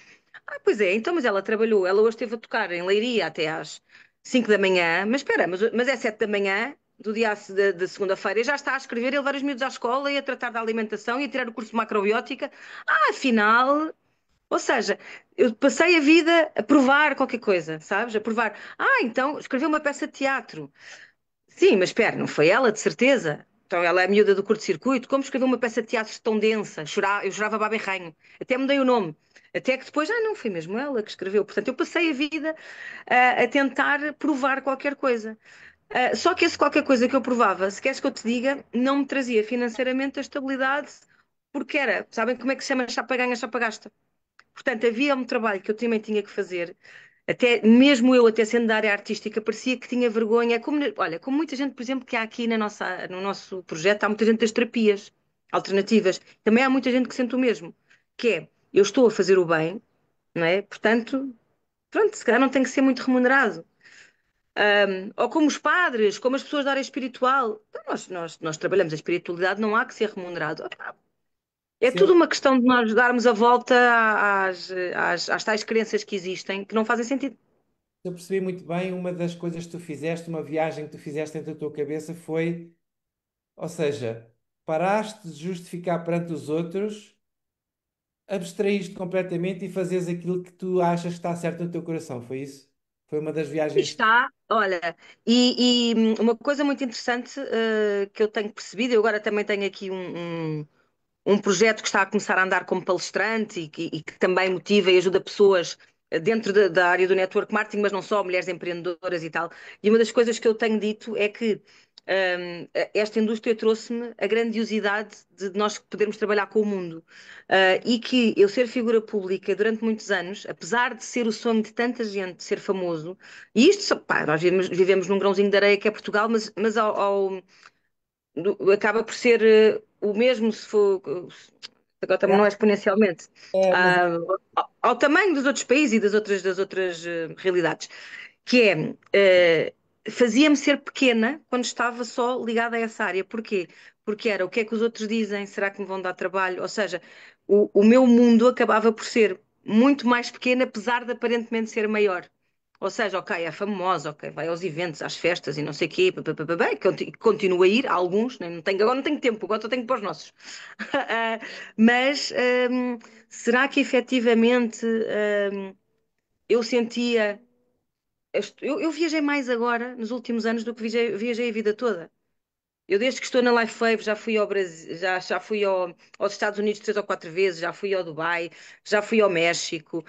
Pois é, então, mas ela trabalhou, ela hoje esteve a tocar em Leiria até às 5 da manhã, mas espera, mas é 7 da manhã do dia de segunda-feira e já está a escrever, a levar os miúdos à escola e a tratar da alimentação e a tirar o curso de macrobiótica. Afinal, ou seja, eu passei a vida a provar qualquer coisa, sabes? A provar. Então, escreveu uma peça de teatro. Sim, mas espera, não foi ela, de certeza. Então ela é a miúda do curto-circuito. Como escreveu uma peça de teatro tão densa? Eu chorava baba e ranho. Até mudei o nome. Até que depois, não, foi mesmo ela que escreveu. Portanto, eu passei a vida a tentar provar qualquer coisa. Só que esse qualquer coisa que eu provava, se queres que eu te diga, não me trazia financeiramente a estabilidade, porque era, sabem como é que se chama chapa ganha, chapa gasta? Portanto, havia um trabalho que eu também tinha que fazer, até mesmo eu, até sendo da área artística, parecia que tinha vergonha. Olha, como muita gente, por exemplo, que há aqui no nosso projeto, há muita gente das terapias alternativas. Também há muita gente que sente o mesmo, que é, eu estou a fazer o bem, não é? Portanto, pronto, se calhar não tem que ser muito remunerado. Ou como os padres, como as pessoas da área espiritual. Então, nós trabalhamos a espiritualidade, não há que ser remunerado. É Se tudo eu, uma questão de nós darmos a volta às tais crenças que existem, que não fazem sentido. se eu percebi muito bem, uma das coisas que tu fizeste, uma viagem que tu fizeste dentro da tua cabeça foi, ou seja, paraste de justificar perante os outros, abstraíste completamente e fazes aquilo que tu achas que está certo no teu coração, foi isso? Foi uma das E viagens. está, olha, uma coisa muito interessante que eu tenho percebido, eu agora também tenho aqui um projeto que está a começar a andar como palestrante e que também motiva e ajuda pessoas dentro da área do network marketing, mas não só, mulheres empreendedoras e tal. E uma das coisas que eu tenho dito é que esta indústria trouxe-me a grandiosidade de nós podermos trabalhar com o mundo. E que eu ser figura pública durante muitos anos, apesar de ser o sonho de tanta gente ser famoso, e isto, pá, nós vivemos num grãozinho de areia que é Portugal, mas acaba por ser o mesmo se for. Agora também não é exponencialmente. É, mas ah, ao tamanho dos outros países e das outras realidades. Que é, fazia-me ser pequena quando estava só ligada a essa área. Porquê? Porque era o que é que os outros dizem? Será que me vão dar trabalho? Ou seja, o meu mundo acabava por ser muito mais pequeno, apesar de aparentemente ser maior. Ou seja, ok, é famosa, ok, vai aos eventos, às festas e não sei o quê, bem, continua a ir, alguns, né, agora não tenho tempo, agora só tenho para os nossos. Ah, mas será que efetivamente eu sentia. Eu viajei mais agora, nos últimos anos, do que viajei a vida toda. Eu, desde que estou na Lifewave, já fui ao Brasil, já fui aos Estados Unidos 3 ou 4 vezes, já fui ao Dubai, já fui ao México,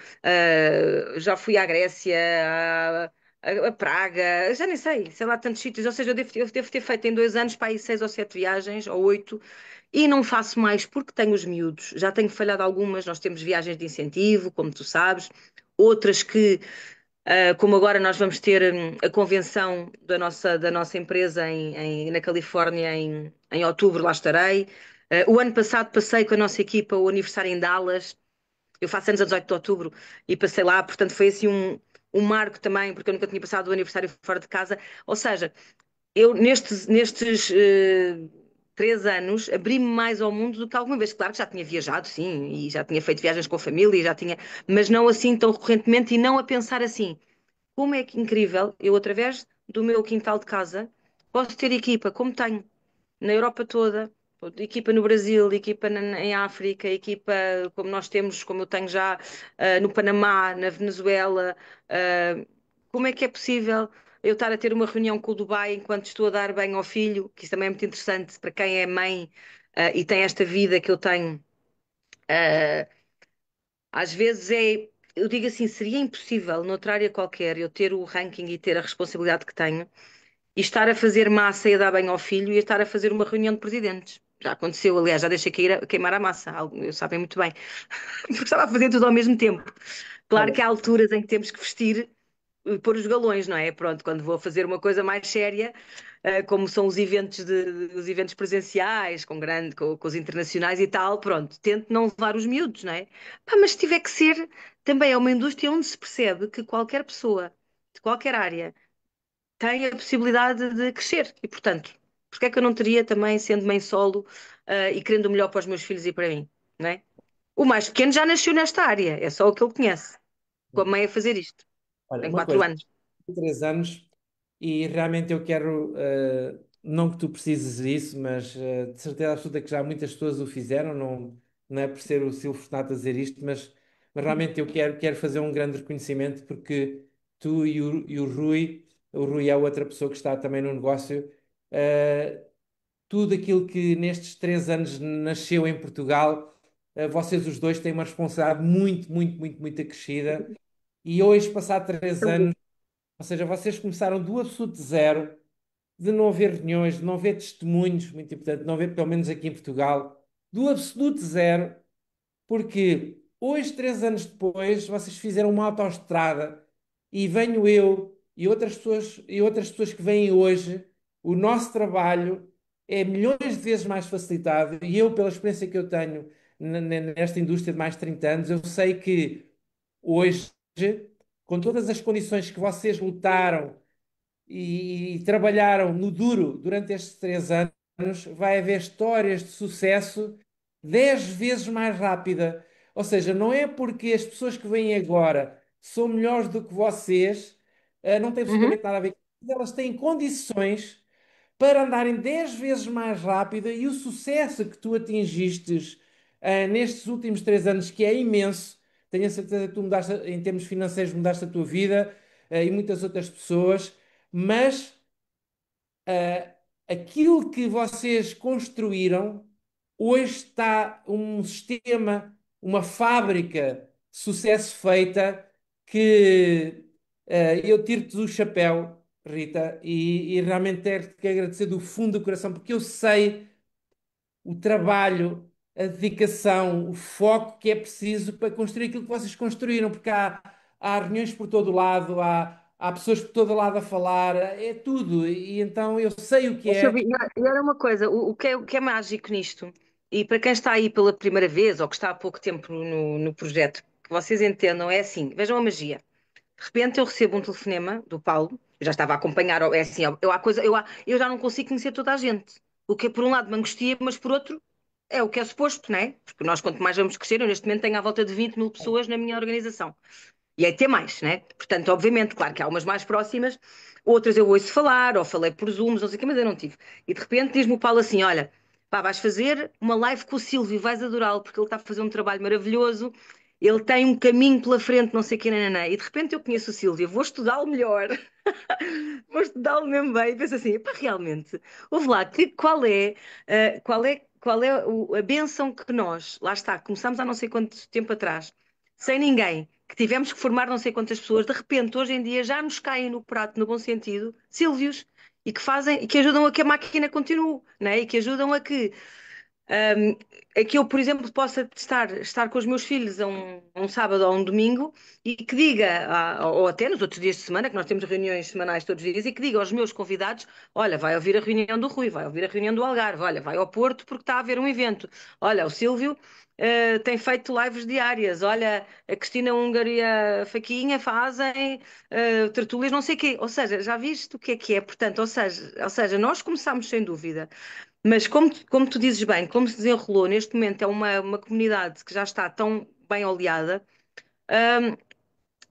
já fui à Grécia, a Praga, já nem sei lá, tantos sítios. Ou seja, eu devo ter feito em 2 anos para aí 6 ou 7 viagens, ou 8, e não faço mais porque tenho os miúdos. Já tenho falhado algumas, nós temos viagens de incentivo, como tu sabes, outras que como agora nós vamos ter a convenção da nossa empresa na Califórnia em outubro, lá estarei. O ano passado passei com a nossa equipa o aniversário em Dallas. Eu faço anos a 18 de outubro e passei lá, portanto foi assim um marco também, porque eu nunca tinha passado o aniversário fora de casa. Ou seja, eu nestes 3 anos abri-me mais ao mundo do que alguma vez. Claro que já tinha viajado, sim, e já tinha feito viagens com a família, mas não assim tão recorrentemente e não a pensar assim. Como é que incrível, eu através do meu quintal de casa posso ter equipa, como tenho na Europa toda, equipa no Brasil, equipa em África, equipa como nós temos, como eu tenho já no Panamá, na Venezuela. Como é que é possível eu estar a ter uma reunião com o Dubai enquanto estou a dar banho ao filho, que isso também é muito interessante para quem é mãe e tem esta vida que eu tenho. Uh, Às vezes eu digo assim, seria impossível noutra área qualquer eu ter o ranking e ter a responsabilidade que tenho e estar a fazer massa e a dar banho ao filho e a estar a fazer uma reunião de presidentes. Já aconteceu, aliás, já deixei queimar a massa, sabem muito bem, porque estava a fazer tudo ao mesmo tempo. Claro olha, que há alturas em que temos que vestir, pôr os galões, não é? Pronto, quando vou fazer uma coisa mais séria, como são os eventos presenciais, com os internacionais e tal, pronto, tento não levar os miúdos, não é? Pá, mas se tiver que ser, também é uma indústria onde se percebe que qualquer pessoa, de qualquer área, tem a possibilidade de crescer e, portanto, porque é que eu não teria também, sendo mãe solo, e querendo o melhor para os meus filhos e para mim, não é? O mais pequeno já nasceu nesta área, é só o que ele conhece, com a mãe a fazer isto, olha, tem uma 4 anos. 3 anos e realmente eu quero, não que tu precises disso, mas de certeza absoluta que já muitas pessoas o fizeram, não, não é por ser o Silvio Fortunato a dizer isto, mas realmente eu quero fazer um grande reconhecimento porque tu e o Rui é outra pessoa que está também no negócio, tudo aquilo que nestes 3 anos nasceu em Portugal, vocês os dois têm uma responsabilidade muito, muito, muito, muito acrescida. E hoje, passado 3 anos, ou seja, vocês começaram do absoluto zero, de não haver reuniões, de não haver testemunhos, muito importante, de não haver, pelo menos aqui em Portugal, do absoluto zero, porque hoje, 3 anos depois, vocês fizeram uma autoestrada e venho eu e outras pessoas que vêm hoje, o nosso trabalho é milhões de vezes mais facilitado e eu, pela experiência que eu tenho nesta indústria de mais de 30 anos, eu sei que hoje, com todas as condições que vocês lutaram e trabalharam no duro durante estes 3 anos, vai haver histórias de sucesso 10 vezes mais rápida. Ou seja, não é porque as pessoas que vêm agora são melhores do que vocês, não tem Uhum. absolutamente nada a ver com isso. Elas têm condições para andarem 10 vezes mais rápida e o sucesso que tu atingistes, nestes últimos 3 anos, que é imenso, tenho a certeza que tu mudaste, em termos financeiros, mudaste a tua vida, e muitas outras pessoas, mas ah, aquilo que vocês construíram hoje está um sistema, uma fábrica de sucesso feita que eu tiro-te do chapéu, Rita, e realmente quero te agradecer do fundo do coração, porque eu sei o trabalho, a dedicação, o foco que é preciso para construir aquilo que vocês construíram, porque há reuniões por todo lado, há pessoas por todo lado a falar, é tudo. E então eu sei o que Ó, é. Silvio, e olha uma coisa, o que é mágico nisto, e para quem está aí pela primeira vez ou que está há pouco tempo no projeto, que vocês entendam, é assim, vejam a magia. De repente eu recebo um telefonema do Paulo, eu já estava a acompanhar, é assim, ó, eu já não consigo conhecer toda a gente. O que por um lado me angustia, mas por outro é o que é suposto, não é? Porque nós quanto mais vamos crescer, eu neste momento tenho à volta de 20 mil pessoas na minha organização. E aí ter mais, né? Portanto, obviamente, claro que há umas mais próximas, outras eu ouço falar, ou falei por Zooms, não sei o que, mas eu não tive. E de repente diz-me o Paulo assim: olha, pá, vais fazer uma live com o Silvio, vais adorá-lo, porque ele está a fazer um trabalho maravilhoso, ele tem um caminho pela frente, não sei o que, nananã. E de repente eu conheço o Silvio, vou estudá-lo melhor, vou estudá-lo mesmo bem, e penso assim: pá, realmente, ouve lá, qual é a bênção que nós, lá está, começámos há não sei quanto tempo atrás, sem ninguém, que tivemos que formar não sei quantas pessoas, de repente, hoje em dia, já nos caem no prato, no bom sentido, Silvios, e que fazem, e que ajudam a que a máquina continue, né? E que ajudam um, a que eu, por exemplo, possa estar com os meus filhos a um sábado ou a um domingo e que diga, ou até nos outros dias de semana, que nós temos reuniões semanais todos os dias, e que diga aos meus convidados: olha, vai ouvir a reunião do Rui, vai ouvir a reunião do Algarve, olha, vai ao Porto porque está a haver um evento, olha, o Silvio. Tem feito lives diárias. Olha, a Cristina Húngaro e a Faquinha fazem tertúlias, não sei o quê. Ou seja, já viste o que é? Portanto, ou seja, nós começámos sem dúvida, mas como tu dizes bem, como se desenrolou, neste momento é uma comunidade que já está tão bem oleada,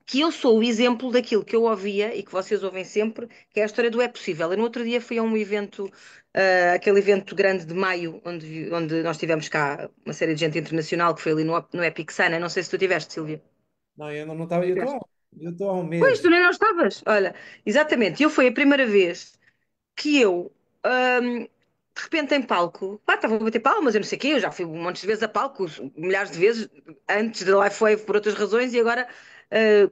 que eu sou o exemplo daquilo que eu ouvia e que vocês ouvem sempre, que é a história do é possível. Eu no outro dia fui a um evento, aquele evento grande de maio, onde nós tivemos cá uma série de gente internacional, que foi ali no Epic Sana. Não sei se tu tiveste, Silvia. Não, eu não estava, eu estou há um Pois, tu mês. nem não estavas. Olha, exatamente, eu foi a primeira vez que eu, de repente em palco, pá, estava a bater palmas, eu não sei o quê, eu já fui um monte de vezes a palco, milhares de vezes, antes da Life Wave por outras razões, e agora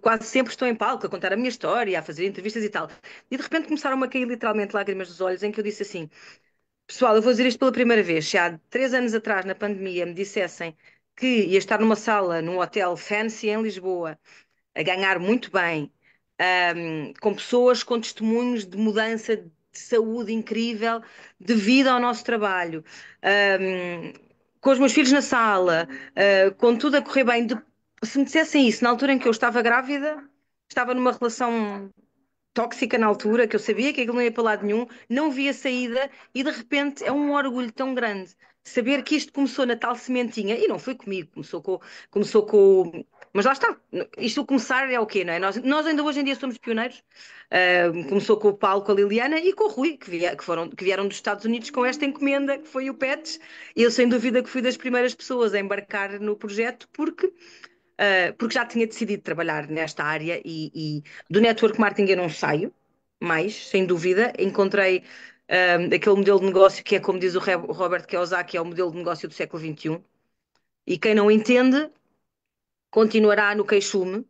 quase sempre estou em palco a contar a minha história, a fazer entrevistas e tal. E de repente começaram a cair literalmente lágrimas dos olhos, em que eu disse assim: pessoal, eu vou dizer isto pela primeira vez. Se há 3 anos atrás, na pandemia, me dissessem que ia estar numa sala, num hotel fancy em Lisboa, a ganhar muito bem, com pessoas com testemunhos de mudança de saúde incrível devido ao nosso trabalho, um, com os meus filhos na sala, com tudo a correr bem. Se me dissessem isso na altura em que eu estava grávida, estava numa relação tóxica na altura, que eu sabia que aquilo não ia para lado nenhum, não via saída e de repente é um orgulho tão grande saber que isto começou na tal sementinha e não foi comigo, começou com. Mas lá está, isto começar é o quê, não é? Nós ainda hoje em dia somos pioneiros. Começou com o Paulo, com a Liliana e com o Rui, que vieram dos Estados Unidos com esta encomenda, que foi o PETS. Eu, sem dúvida, que fui das primeiras pessoas a embarcar no projeto, porque já tinha decidido trabalhar nesta área e do network marketing eu não saio mais, sem dúvida. Encontrei aquele modelo de negócio que é, como diz o Robert Kiyosaki, é o modelo de negócio do século XXI. E quem não entende continuará no queixume.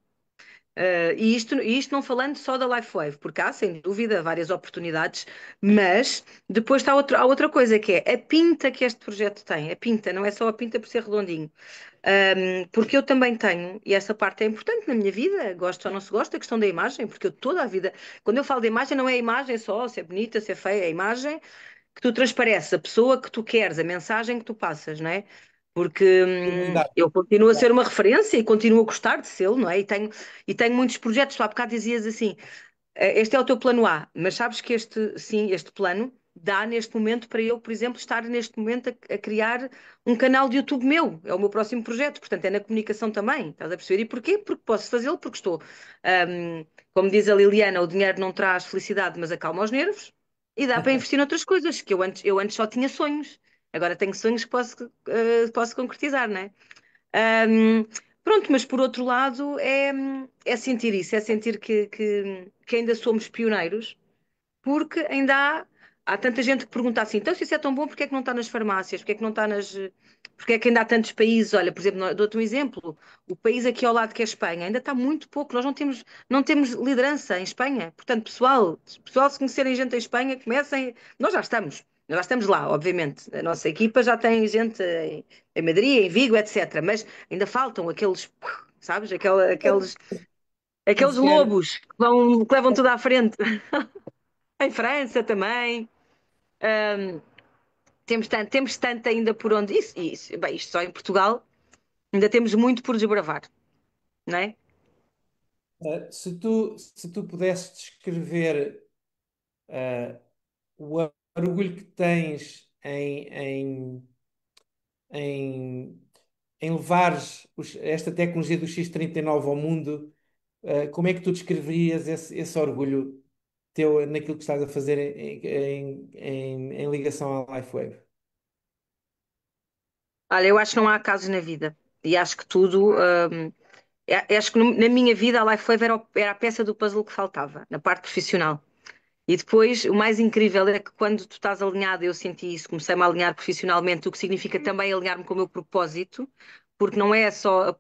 E isto não falando só da LifeWave, porque há, sem dúvida, várias oportunidades, mas depois está há outra coisa que é a pinta que este projeto tem. A pinta, não é só a pinta por ser redondinho. Porque eu também tenho, e essa parte é importante na minha vida, gosto ou não se gosta, a questão da imagem, porque eu toda a vida, quando eu falo de imagem, não é a imagem só, se é bonita, se é feia, é a imagem que tu transpareces, a pessoa que tu queres, a mensagem que tu passas, não é? Porque Credibilidade. eu continuo a ser uma referência e continuo a gostar de ser, não é? E tenho muitos projetos. Tu há bocado dizias assim: este é o teu plano A, mas sabes que este, sim, este plano dá neste momento para eu, por exemplo, estar neste momento a criar um canal de YouTube meu. É o meu próximo projeto, portanto, é na comunicação também. Estás a perceber? E porquê? Porque posso fazê-lo, porque estou. Como diz a Liliana, o dinheiro não traz felicidade, mas acalma os nervos. E dá para investir noutras coisas, que eu antes só tinha sonhos. Agora tenho sonhos que posso concretizar, não é? Ahm, Pronto, mas por outro lado é sentir isso, é sentir que ainda somos pioneiros, porque ainda há tanta gente que pergunta assim, então se isso é tão bom, porquê é que não está nas farmácias? Porquê é que não está nas... Porquê é que ainda há tantos países? Olha, por exemplo, dou-te um exemplo, o país aqui ao lado que é a Espanha, ainda está muito pouco, nós não temos liderança em Espanha, portanto, pessoal, se conhecerem gente em Espanha, comecem, nós já estamos lá, obviamente, a nossa equipa já tem gente em Madrid, em Vigo, etc, mas ainda faltam aqueles, sabes, aqueles Se calhar, lobos que levam tudo à frente. Em França também. Temos tanto ainda por onde. Isso, bem, isto só em Portugal ainda temos muito por desbravar, não é? se tu pudesses descrever o orgulho que tens em, em levares esta tecnologia do X39 ao mundo, como é que tu descreverias esse orgulho teu naquilo que estás a fazer em ligação à LifeWave? Olha, eu acho que não há acasos na vida. E acho que tudo. Acho que na minha vida a Life Wave era a peça do puzzle que faltava, na parte profissional. E depois, o mais incrível é que quando tu estás alinhado, eu senti isso, comecei-me a alinhar profissionalmente, o que significa também alinhar-me com o meu propósito, porque não é só,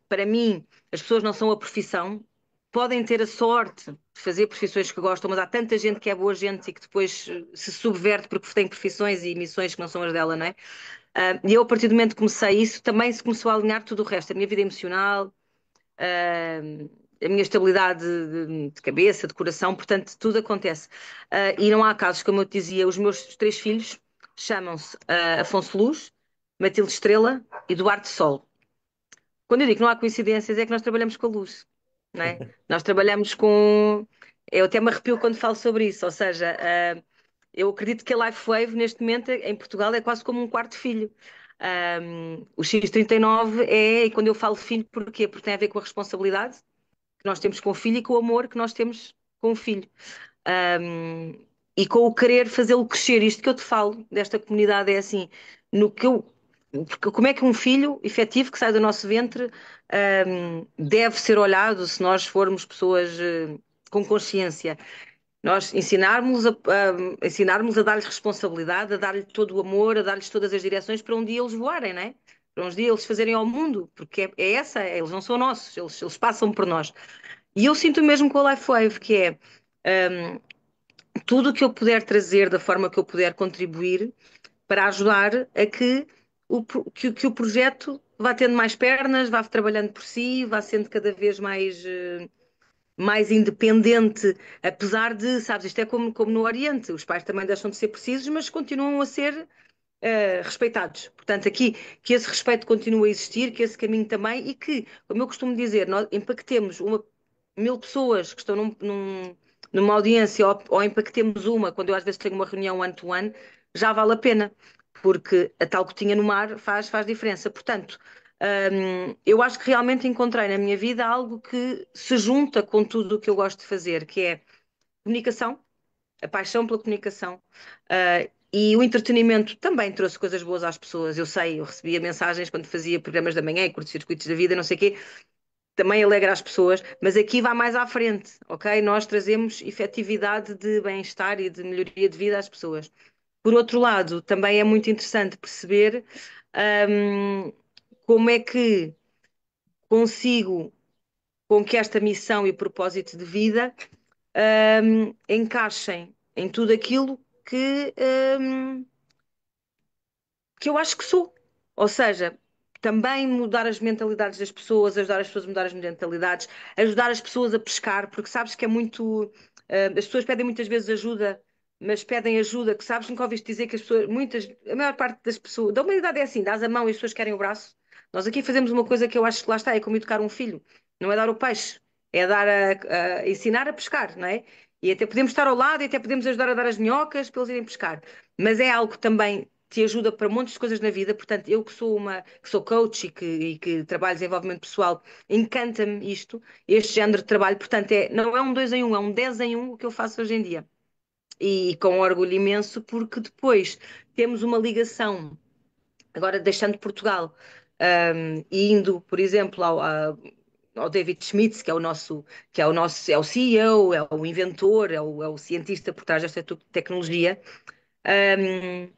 para mim, as pessoas não são a profissão, podem ter a sorte de fazer profissões que gostam, mas há tanta gente que é boa gente e que depois se subverte porque tem profissões e missões que não são as dela, não é? E eu, a partir do momento que comecei isso, também se começou a alinhar tudo o resto, a minha vida emocional, a minha estabilidade de cabeça, de coração, portanto, tudo acontece. E não há casos, como eu te dizia, os meus três filhos chamam-se Afonso Luz, Matilde Estrela e Duarte Sol. Quando eu digo que não há coincidências, é que nós trabalhamos com a luz, não é? Nós trabalhamos com. Eu até me arrepio quando falo sobre isso, ou seja, eu acredito que a LifeWave, neste momento, em Portugal, é quase como um quarto filho. O X39 e quando eu falo filho, porquê? Porque tem a ver com a responsabilidade que nós temos com o filho e com o amor que nós temos com o filho. Um, e com o querer fazê-lo crescer. Isto que eu te falo desta comunidade é assim, no que eu. Porque como é que um filho efetivo que sai do nosso ventre deve ser olhado se nós formos pessoas com consciência? Nós ensinarmos a dar-lhes responsabilidade, a dar-lhe todo o amor, a dar-lhes todas as direções para um dia eles voarem, não é? Para um dia eles fazerem ao mundo, porque eles não são nossos, eles passam por nós. E eu sinto mesmo com a LifeWave, que é tudo o que eu puder trazer, da forma que eu puder contribuir, para ajudar a que o projeto vá tendo mais pernas, vá trabalhando por si, vá sendo cada vez mais independente, apesar de, sabes, isto é como no Oriente, os pais também deixam de ser precisos, mas continuam a ser respeitados. Portanto, aqui que esse respeito continue a existir, que esse caminho também, e que, como eu costumo dizer, nós impactemos 1.000 pessoas que estão numa audiência, ou impactemos uma, quando eu às vezes tenho uma reunião one-to-one, já vale a pena, porque a tal gotinha no mar faz diferença. Portanto, eu acho que realmente encontrei na minha vida algo que se junta com tudo o que eu gosto de fazer, que é comunicação, a paixão pela comunicação. E o entretenimento também trouxe coisas boas às pessoas. Eu sei, eu recebia mensagens quando fazia programas da manhã e curtos-circuitos da vida, não sei o quê. também alegra as pessoas, mas aqui vai mais à frente, ok? Nós trazemos efetividade de bem-estar e de melhoria de vida às pessoas. Por outro lado, também é muito interessante perceber, hum, como é que consigo com que esta missão e propósito de vida, encaixem em tudo aquilo hum, que eu acho que sou. Ou seja, também mudar as mentalidades das pessoas, ajudar as pessoas a mudar as mentalidades, ajudar as pessoas a pescar, porque sabes que é muito. As pessoas pedem muitas vezes ajuda, mas pedem ajuda, que sabes, nunca ouviste dizer que as pessoas, muitas, a maior parte das pessoas, da humanidade é assim, dás a mão e as pessoas querem o braço. Nós aqui fazemos uma coisa que eu acho que lá está, é como educar um filho, não é dar o peixe, é dar ensinar a pescar, não é? E até podemos estar ao lado e até podemos ajudar a dar as minhocas para eles irem pescar. Mas é algo que também te ajuda para montes de coisas na vida. Portanto, eu que sou coach e que trabalho desenvolvimento pessoal, encanta-me isto, este género de trabalho. Portanto, não é um 2 em um, é um 10 em um o que eu faço hoje em dia. E com orgulho imenso, porque depois temos uma ligação, agora deixando Portugal, e indo, por exemplo, ao David Schmitz, é o CEO, é o inventor, é o cientista por trás desta tecnologia. Um,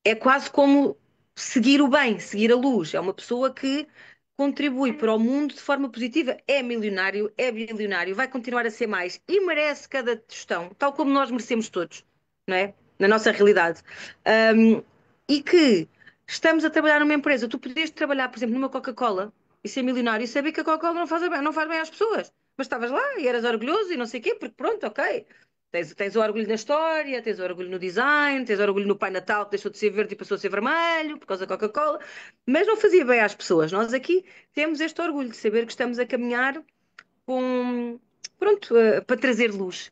É quase como seguir o bem, seguir a luz. É uma pessoa que contribui para o mundo de forma positiva. É milionário, é bilionário, vai continuar a ser mais e merece cada tostão, tal como nós merecemos todos, não é? Na nossa realidade. Um, e que estamos a trabalhar numa empresa. Tu podias trabalhar, por exemplo, numa Coca-Cola e ser milionário e saber que a Coca-Cola não faz bem às pessoas. Mas estavas lá e eras orgulhoso e não sei o quê, porque pronto, ok. Tens o orgulho na história, tens o orgulho no design, tens o orgulho no Pai Natal que deixou de ser verde e passou a ser vermelho por causa da Coca-Cola, mas não fazia bem às pessoas. Nós aqui temos este orgulho de saber que estamos a caminhar com, pronto, para trazer luz,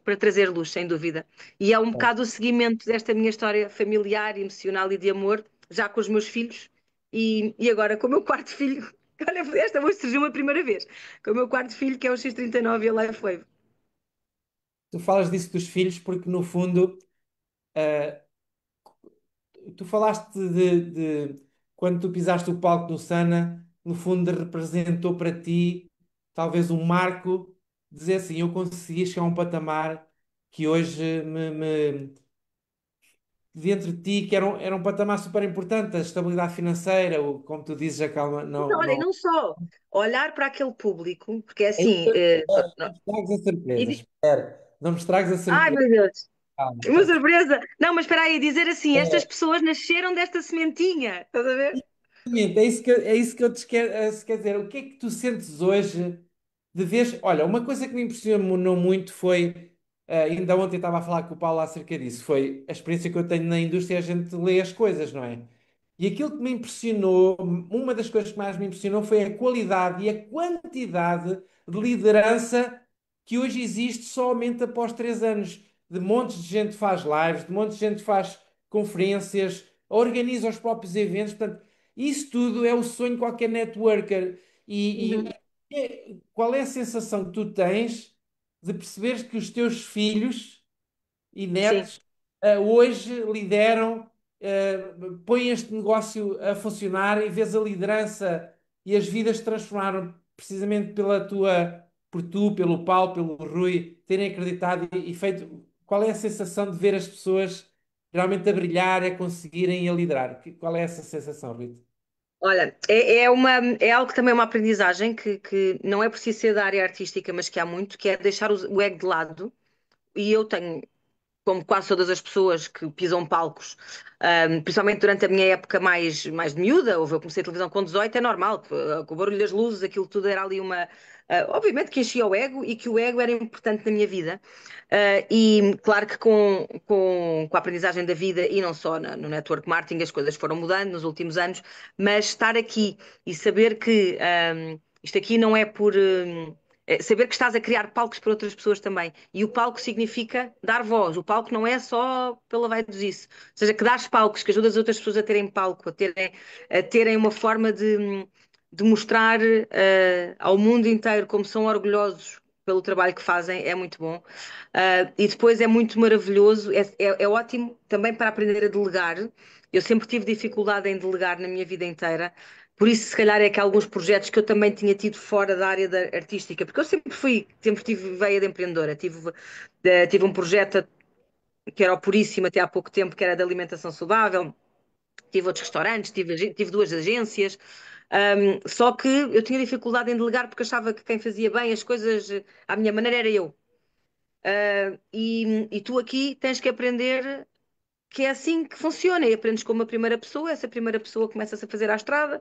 sem dúvida. E é um bocado o seguimento desta minha história familiar, emocional e de amor, já com os meus filhos e agora com o meu quarto filho. Olha, esta hoje surgiu uma primeira vez, com o meu quarto filho, que é o X39 e a LifeWave. Tu falas disso dos filhos porque, no fundo, eh, tu falaste quando tu pisaste o palco do Sana, no fundo representou para ti talvez um marco, dizer assim, eu consegui chegar a um patamar que hoje dentro de ti, que era um patamar super importante, a estabilidade financeira, como tu dizes, a calma, Então, não, olha, e não. não só olhar para aquele público, porque é É isso assim. que não me estragues a E surpresa, diz- espera, não me estragues a Ai, surpresa, meu Deus, calma. uma surpresa! Não, mas espera aí, dizer assim: estas pessoas nasceram desta sementinha, estás a ver? Exatamente, é isso que eu te quero, quer dizer, o que é que tu sentes hoje de vez. Olha, uma coisa que me impressionou muito foi, ainda ontem estava a falar com o Paulo acerca disso, foi a experiência que eu tenho na indústria, a gente lê as coisas, não é? E aquilo que me impressionou, uma das coisas que mais me impressionou foi a qualidade e a quantidade de liderança que hoje existe somente após 3 anos. De montes de gente que faz lives, de montes de gente que faz conferências, organiza os próprios eventos. Portanto, isso tudo é o sonho de qualquer networker. E, Uhum. qual é a sensação que tu tens de perceberes que os teus filhos e Sim. netos hoje lideram, põem este negócio a funcionar e vês a liderança e as vidas se transformaram precisamente por tu, pelo Paulo, pelo Rui, terem acreditado e feito. Qual é a sensação de ver as pessoas realmente a brilhar, a conseguirem e a liderar? Qual é essa sensação, Rui? Olha, é algo que também é uma aprendizagem que não é preciso ser da área artística, mas que há muito, que é deixar o ego de lado. E eu tenho, como quase todas as pessoas que pisam palcos, principalmente durante a minha época mais de miúda, eu comecei a televisão com 18, é normal, com o barulho das luzes, aquilo tudo era ali uma. Obviamente que enchia o ego e que o ego era importante na minha vida. E claro que com a aprendizagem da vida e não só no network marketing as coisas foram mudando nos últimos anos, mas estar aqui e saber que isto aqui não é por. Saber que estás a criar palcos para outras pessoas também. E o palco significa dar voz. O palco não é só pela vaidosice. Ou seja, que dás palcos, que ajudas outras pessoas a terem palco, a terem uma forma de mostrar ao mundo inteiro como são orgulhosos pelo trabalho que fazem, é muito bom. E depois é muito maravilhoso, é ótimo também para aprender a delegar. Eu sempre tive dificuldade em delegar na minha vida inteira. Por isso, se calhar, é que há alguns projetos que eu também tinha tido fora da área da artística, porque eu sempre tive veia de empreendedora. Tive um projeto que era o Puríssimo até há pouco tempo, que era de alimentação saudável. Tive outros restaurantes, tive duas agências. Só que eu tinha dificuldade em delegar porque achava que quem fazia bem as coisas à minha maneira era eu. E tu aqui tens que aprender que é assim que funciona. E aprendes com uma primeira pessoa, essa primeira pessoa começa-se a fazer à estrada,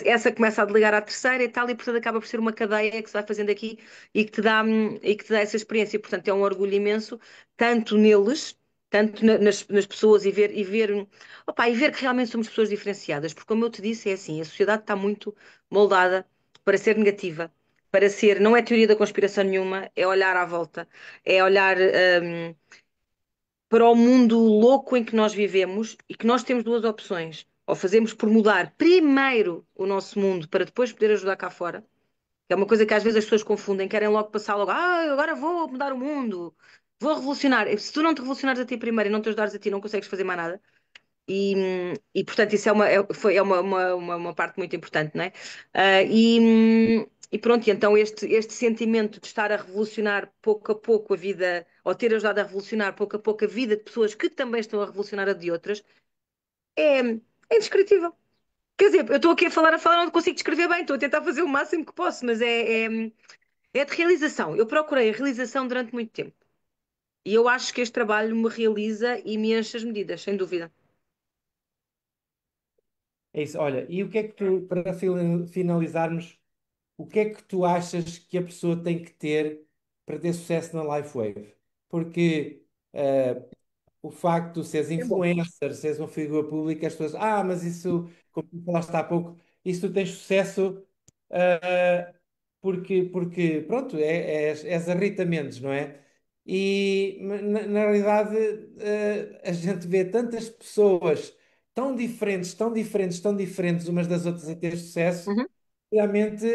essa começa a delegar à terceira e tal, e portanto acaba por ser uma cadeia que se vai fazendo aqui e que te dá essa experiência. Portanto, é um orgulho imenso, tanto neles, tanto nas pessoas e ver que realmente somos pessoas diferenciadas, porque como eu te disse, é assim, a sociedade está muito moldada para ser negativa. Para ser, não é teoria da conspiração nenhuma, é olhar à volta, é olhar para o mundo louco em que nós vivemos e que nós temos duas opções. Ou fazemos por mudar primeiro o nosso mundo para depois poder ajudar cá fora, que é uma coisa que às vezes as pessoas confundem, querem logo passar logo, agora vou mudar o mundo, vou revolucionar. Se tu não te revolucionares a ti primeiro e não te ajudares a ti, não consegues fazer mais nada. E portanto, isso é uma parte muito importante, não é? E pronto, e então este sentimento de estar a revolucionar pouco a pouco a vida, ou ter ajudado a revolucionar pouco a pouco a vida de pessoas que também estão a revolucionar a de outras, é indescritível. Quer dizer, eu estou aqui a falar, não consigo descrever bem, estou a tentar fazer o máximo que posso, mas é de realização. Eu procurei a realização durante muito tempo. E eu acho que este trabalho me realiza e me enche as medidas, sem dúvida. É isso. Olha, e o que é que tu, para finalizarmos, o que é que tu achas que a pessoa tem que ter para ter sucesso na LifeWave? Porque o facto de seres É bom. influencer, seres uma figura pública, as pessoas, mas isso, como tu falaste há pouco, isso tu tens sucesso ah, porque pronto, és a Rita Mendes, não é? E na realidade a gente vê tantas pessoas tão diferentes, tão diferentes, tão diferentes umas das outras a ter sucesso, Uhum. realmente,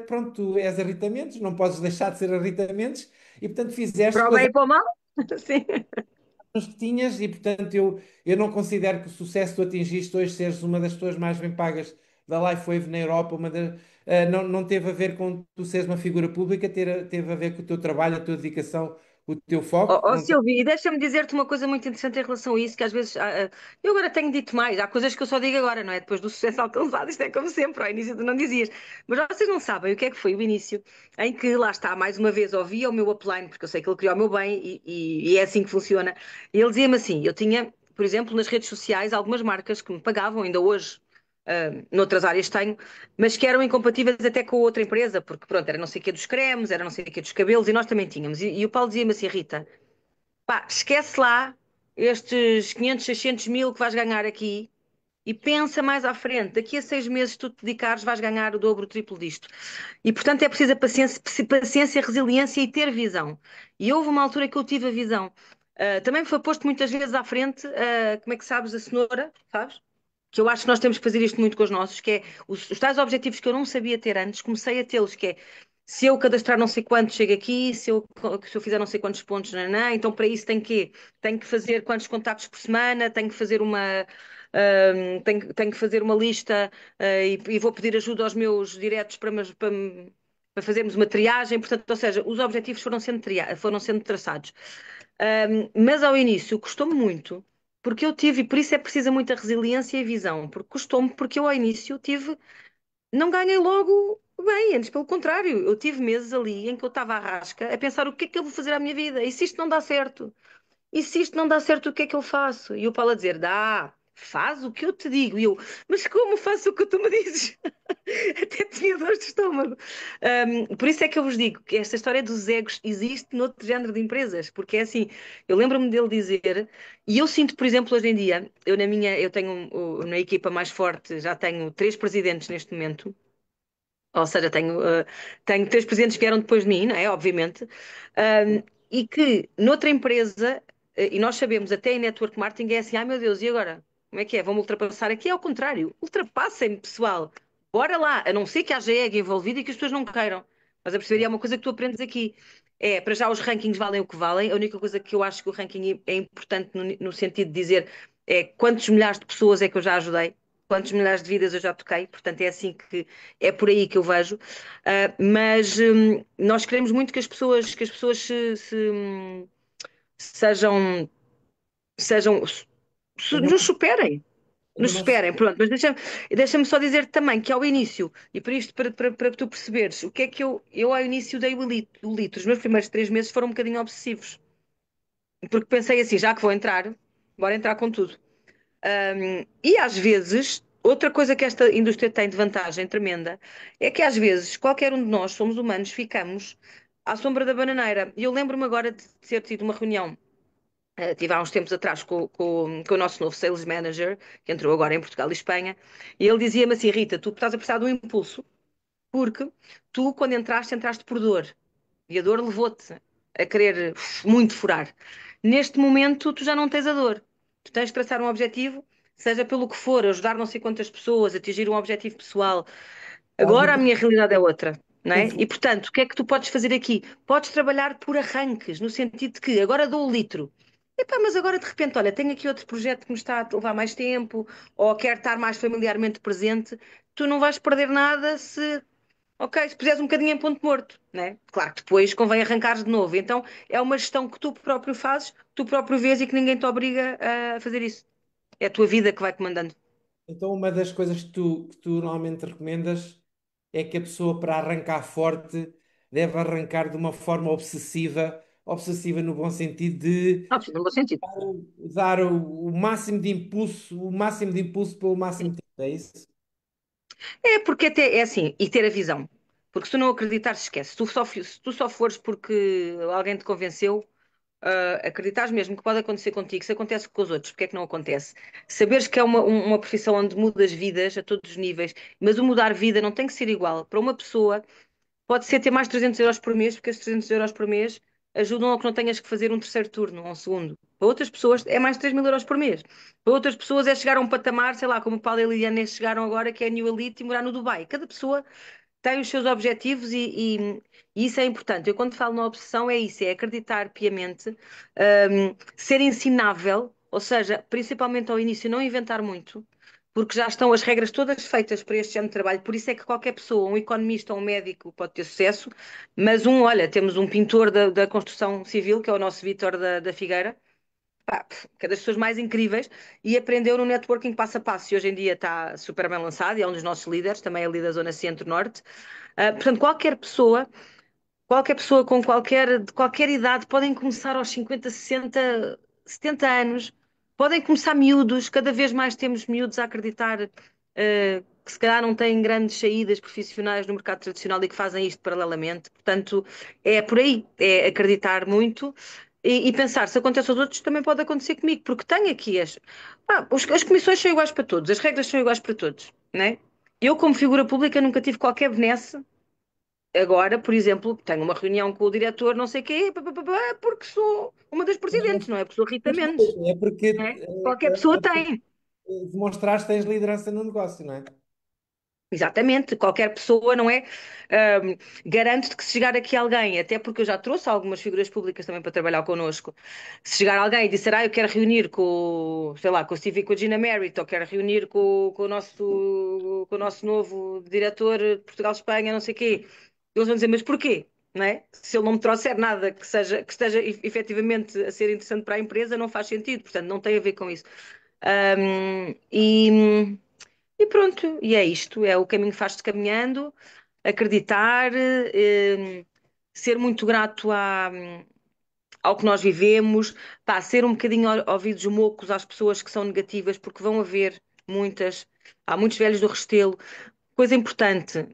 pronto, tu és a Rita Mendes, não podes deixar de ser a Rita Mendes, e portanto fizeste Para o com as bem e para o mal? Sim. que tinhas, e portanto eu não considero que o sucesso que tu atingiste hoje seres uma das pessoas mais bem pagas da LifeWave na Europa, não teve a ver com tu seres uma figura pública, teve a ver com o teu trabalho, a tua dedicação, o teu foco. Não tem... Silvia, e deixa-me dizer-te uma coisa muito interessante em relação a isso, que às vezes eu agora tenho dito mais, há coisas que eu só digo agora, não é? Depois do sucesso alcançado, isto é como sempre, ao início tu não dizias. Mas vocês não sabem o que é que foi o início, em que lá está, mais uma vez, ouvia o meu upline, porque eu sei que ele criou o meu bem e é assim que funciona. E ele dizia-me assim: eu tinha, por exemplo, nas redes sociais, algumas marcas que me pagavam, ainda hoje. Noutras áreas tenho, mas que eram incompatíveis até com outra empresa, porque pronto, era não sei o que dos cremes, era não sei o que dos cabelos, e nós também tínhamos. E o Paulo dizia-me assim, Rita, pá, esquece lá estes 500, 600 mil que vais ganhar aqui e pensa mais à frente. Daqui a 6 meses, se tu te dedicares, vais ganhar o dobro, o triplo disto. E, portanto, é preciso paciência, resiliência e ter visão. E houve uma altura que eu tive a visão. Também me foi posto muitas vezes à frente, como é que sabes, a cenoura, sabes? Que eu acho que nós temos que fazer isto muito com os nossos, que é os tais objetivos que eu não sabia ter antes, comecei a tê-los, que é se eu cadastrar não sei quantos, chego aqui, se eu fizer não sei quantos pontos, não, então para isso tenho que fazer quantos contactos por semana, tenho que fazer uma lista e vou pedir ajuda aos meus diretos para fazermos uma triagem, portanto, ou seja, os objetivos foram sendo traçados. Mas ao início custou-me muito, porque eu tive, e por isso é preciso muita resiliência e visão, porque custou-me, porque eu ao início não ganhei logo bem, antes pelo contrário, eu tive meses ali em que eu estava à rasca a pensar o que é que eu vou fazer à minha vida, e se isto não dá certo? E se isto não dá certo, o que é que eu faço? E o Paulo a dizer, dá, faz o que eu te digo. E eu, mas como faço o que tu me dizes? Até tinha dor de estômago. Por isso é que eu vos digo que esta história dos egos existe noutro género de empresas, porque é assim, eu lembro-me dele dizer, e eu sinto, por exemplo, hoje em dia, eu tenho na equipa mais forte, já tenho 3 presidentes neste momento, ou seja, tenho 3 presidentes que vieram depois de mim, não é? Obviamente. E que noutra empresa, e nós sabemos até em network marketing, é assim, ai meu Deus, e agora? Como é que é? Vamos ultrapassar aqui? É ao contrário, ultrapassem-me, pessoal. Bora lá, a não ser que haja ego envolvido e que as pessoas não queiram. Mas a perceber, é uma coisa que tu aprendes aqui. Para já os rankings valem o que valem. A única coisa que eu acho que o ranking é importante no sentido de dizer é quantos milhares de pessoas é que eu já ajudei. quantos milhares de vidas eu já toquei, portanto é assim que é por aí que eu vejo. Mas nós queremos muito que as pessoas sejam, sejam, Sejam, nos superem. Nos sejam mais. superem, pronto, mas deixa-me só dizer também que ao início, e por isto para tu perceberes, o que é que eu ao início dei o litro, os meus primeiros 3 meses foram um bocadinho obsessivos, porque pensei assim, já que vou entrar, bora entrar com tudo. E às vezes, outra coisa que esta indústria tem de vantagem tremenda é que às vezes qualquer um de nós, somos humanos, ficamos à sombra da bananeira. E eu lembro-me agora de ter tido uma reunião, tive há uns tempos atrás com o nosso novo Sales Manager, que entrou agora em Portugal e Espanha, e ele dizia-me assim: Rita, tu estás a precisar de um impulso, porque tu, quando entraste por dor, e a dor levou-te a querer muito furar. Neste momento, tu já não tens a dor. Tu tens de traçar um objetivo, seja pelo que for, ajudar não sei quantas pessoas, atingir um objetivo pessoal. Agora a minha realidade é outra, não é? E portanto, o que é que tu podes fazer aqui? Podes trabalhar por arranques, no sentido de que agora dou o litro. Epá, mas agora de repente, olha, tenho aqui outro projeto que me está a levar mais tempo, ou quero estar mais familiarmente presente. Tu não vais perder nada se, ok, se puseres um bocadinho em ponto morto, né? Claro que depois convém arrancares de novo. Então é uma gestão que tu próprio fazes, tu próprio vês e que ninguém te obriga a fazer isso. É a tua vida que vai comandando. Então, uma das coisas que tu normalmente recomendas é que a pessoa, para arrancar forte, deve arrancar de uma forma obsessiva, obsessiva no bom sentido de Não, no bom sentido. usar o máximo de impulso pelo máximo tempo. É isso? É porque até é assim, e ter a visão. Porque se tu não acreditares, esquece. Se tu só fores porque alguém te convenceu, acreditares mesmo que pode acontecer contigo, se acontece com os outros, porque é que não acontece? Saberes que é uma profissão onde mudas vidas a todos os níveis, mas o mudar vida não tem que ser igual. Para uma pessoa, pode ser ter mais 300 euros por mês, porque esses 300 euros por mês ajudam a que não tenhas que fazer um terceiro turno ou um segundo. Para outras pessoas é mais 3 mil euros por mês. Para outras pessoas é chegar a um patamar, sei lá, como o Paulo e a Liliana chegaram agora, que é a New Elite e morar no Dubai. Cada pessoa tem os seus objetivos e isso é importante. Eu, quando falo na obsessão, é isso: é acreditar piamente, ser ensinável, ou seja, principalmente ao início, não inventar muito, porque já estão as regras todas feitas para este ano de trabalho. Por isso é que qualquer pessoa, um economista ou um médico, pode ter sucesso, mas olha, temos um pintor da construção civil, que é o nosso Vítor da Figueira. Pá, que é das pessoas mais incríveis e aprendeu no networking passo a passo e hoje em dia está super bem lançado e é um dos nossos líderes, também é ali da zona centro-norte. Portanto, qualquer pessoa com de qualquer idade, podem começar aos 50, 60, 70 anos, podem começar miúdos, cada vez mais temos miúdos a acreditar que se calhar não têm grandes saídas profissionais no mercado tradicional e que fazem isto paralelamente. Portanto, é por aí, é acreditar muito e pensar, se acontece aos outros, também pode acontecer comigo, porque tenho aqui as comissões são iguais para todos, as regras são iguais para todos, né? Eu, como figura pública, nunca tive qualquer benesse. Agora, por exemplo, tenho uma reunião com o diretor, não sei quê, pá, pá, pá, pá, porque sou uma das presidentes, não é? Porque sou Rita Mas Mendes, é porque né? Qualquer pessoa é porque tem. demonstraste que tens liderança no negócio, não é? Exatamente, qualquer pessoa, não é? Garanto-te que se chegar aqui alguém, até porque eu já trouxe algumas figuras públicas também para trabalhar connosco, se chegar alguém e disser, eu quero reunir com, sei lá, com o Steve e com a Gina Merritt, ou quero reunir com o nosso novo diretor de Portugal-Espanha, não sei o quê, eles vão dizer, mas porquê? Não é? Se ele não me trouxer nada que esteja efetivamente a ser interessante para a empresa, não faz sentido, portanto, não tem a ver com isso. Um, e, e pronto, e é isto, é o caminho que faz-se caminhando, acreditar, ser muito grato ao que nós vivemos, pá, ser um bocadinho ouvidos mocos às pessoas que são negativas, porque vão haver muitas, há muitos velhos do Restelo. Coisa importante,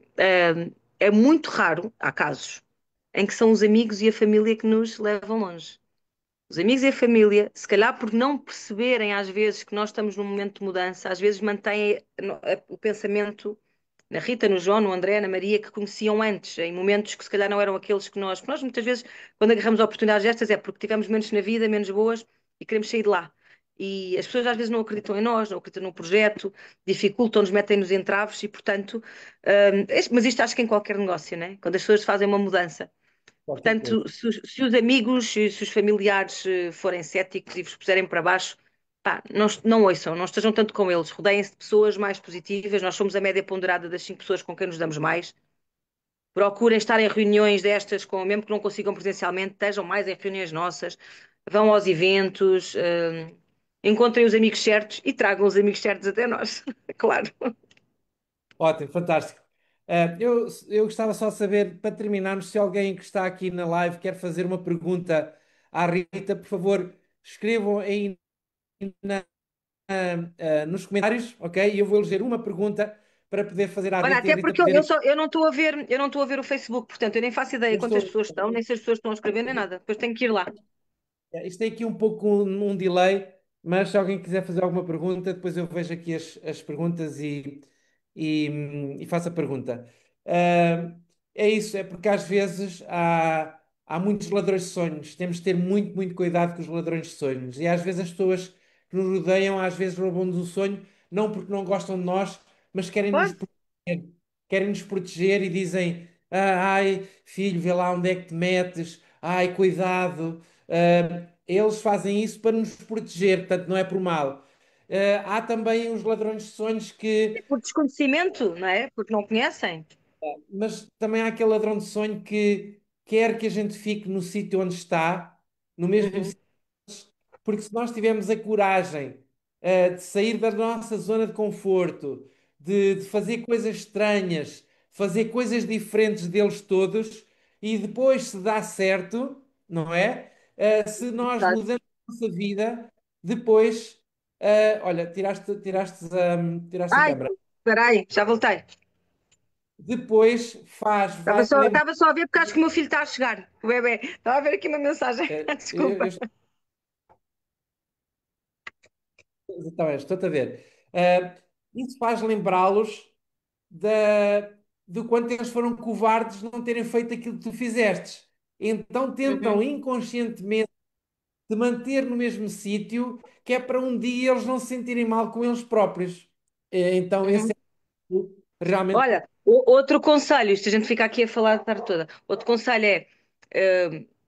é muito raro, há casos, em que são os amigos e a família que nos levam longe. Os amigos e a família, se calhar por não perceberem às vezes que nós estamos num momento de mudança, às vezes mantêm o pensamento na Rita, no João, no André, na Maria, que conheciam antes, em momentos que se calhar não eram aqueles que nós. Porque nós muitas vezes, quando agarramos oportunidades destas, é porque tivemos menos na vida, menos boas e queremos sair de lá. E as pessoas às vezes não acreditam em nós, não acreditam no projeto, dificultam-nos, metem-nos em traves e, portanto, mas isto acho que em qualquer negócio, né? Quando as pessoas fazem uma mudança. Qualquer coisa. Portanto, se os amigos e se os familiares forem céticos e vos puserem para baixo, pá, não ouçam, não estejam tanto com eles, rodeiem-se de pessoas mais positivas, nós somos a média ponderada das 5 pessoas com quem nos damos mais. Procurem estar em reuniões destas, mesmo que não consigam presencialmente, estejam mais em reuniões nossas, vão aos eventos, encontrem os amigos certos e tragam os amigos certos até nós, claro. Ótimo, fantástico. Eu gostava só de saber, para terminarmos, se alguém que está aqui na live quer fazer uma pergunta à Rita, por favor, escrevam aí na- nos comentários, ok? E eu vou eleger uma pergunta para poder fazer à Olha, Rita e a até Rita porque eu, poder. eu não estou a ver, eu não estou a ver o Facebook, portanto, eu nem faço ideia Eu quantas estou. pessoas estão, nem se as pessoas estão a escrever, nem nada. Depois tenho que ir lá. Isto tem aqui um pouco um delay, mas se alguém quiser fazer alguma pergunta, depois eu vejo aqui as perguntas e faço a pergunta. Ah, é isso, é porque às vezes há muitos ladrões de sonhos. Temos de ter muito, muito cuidado com os ladrões de sonhos. E às vezes as pessoas que nos rodeiam, às vezes roubam-nos o sonho, não porque não gostam de nós, mas querem-nos Pode? proteger. Querem-nos proteger e dizem: ai, filho, vê lá onde é que te metes, ai, cuidado. Eles fazem isso para nos proteger, portanto, não é por mal. Há também os ladrões de sonhos É que, por desconhecimento, não é? Porque não conhecem. mas também há aquele ladrão de sonho que quer que a gente fique no sítio onde está, no mesmo Uhum. sítio, porque se nós tivermos a coragem, de sair da nossa zona de conforto, de fazer coisas estranhas, fazer coisas diferentes deles todos, e depois se dá certo, não é? Se nós Exato. mudamos a nossa vida, depois, olha, tiraste a Ai, câmara. espera aí, já voltei. Estava Vai só, lembrar. estava só a ver porque acho que o meu filho está a chegar, o bebê. Estava a ver aqui uma mensagem. Eu Desculpa. estou a ver. Ah, isso faz lembrá-los da, do quanto eles foram covardes de não terem feito aquilo que tu fizestes. Então tentam Uhum. inconscientemente te manter no mesmo sítio, que é para um dia eles não se sentirem mal com eles próprios. Então esse Uhum. é realmente. Olha, outro conselho, isto a gente fica aqui a falar a tarde toda. Outro conselho é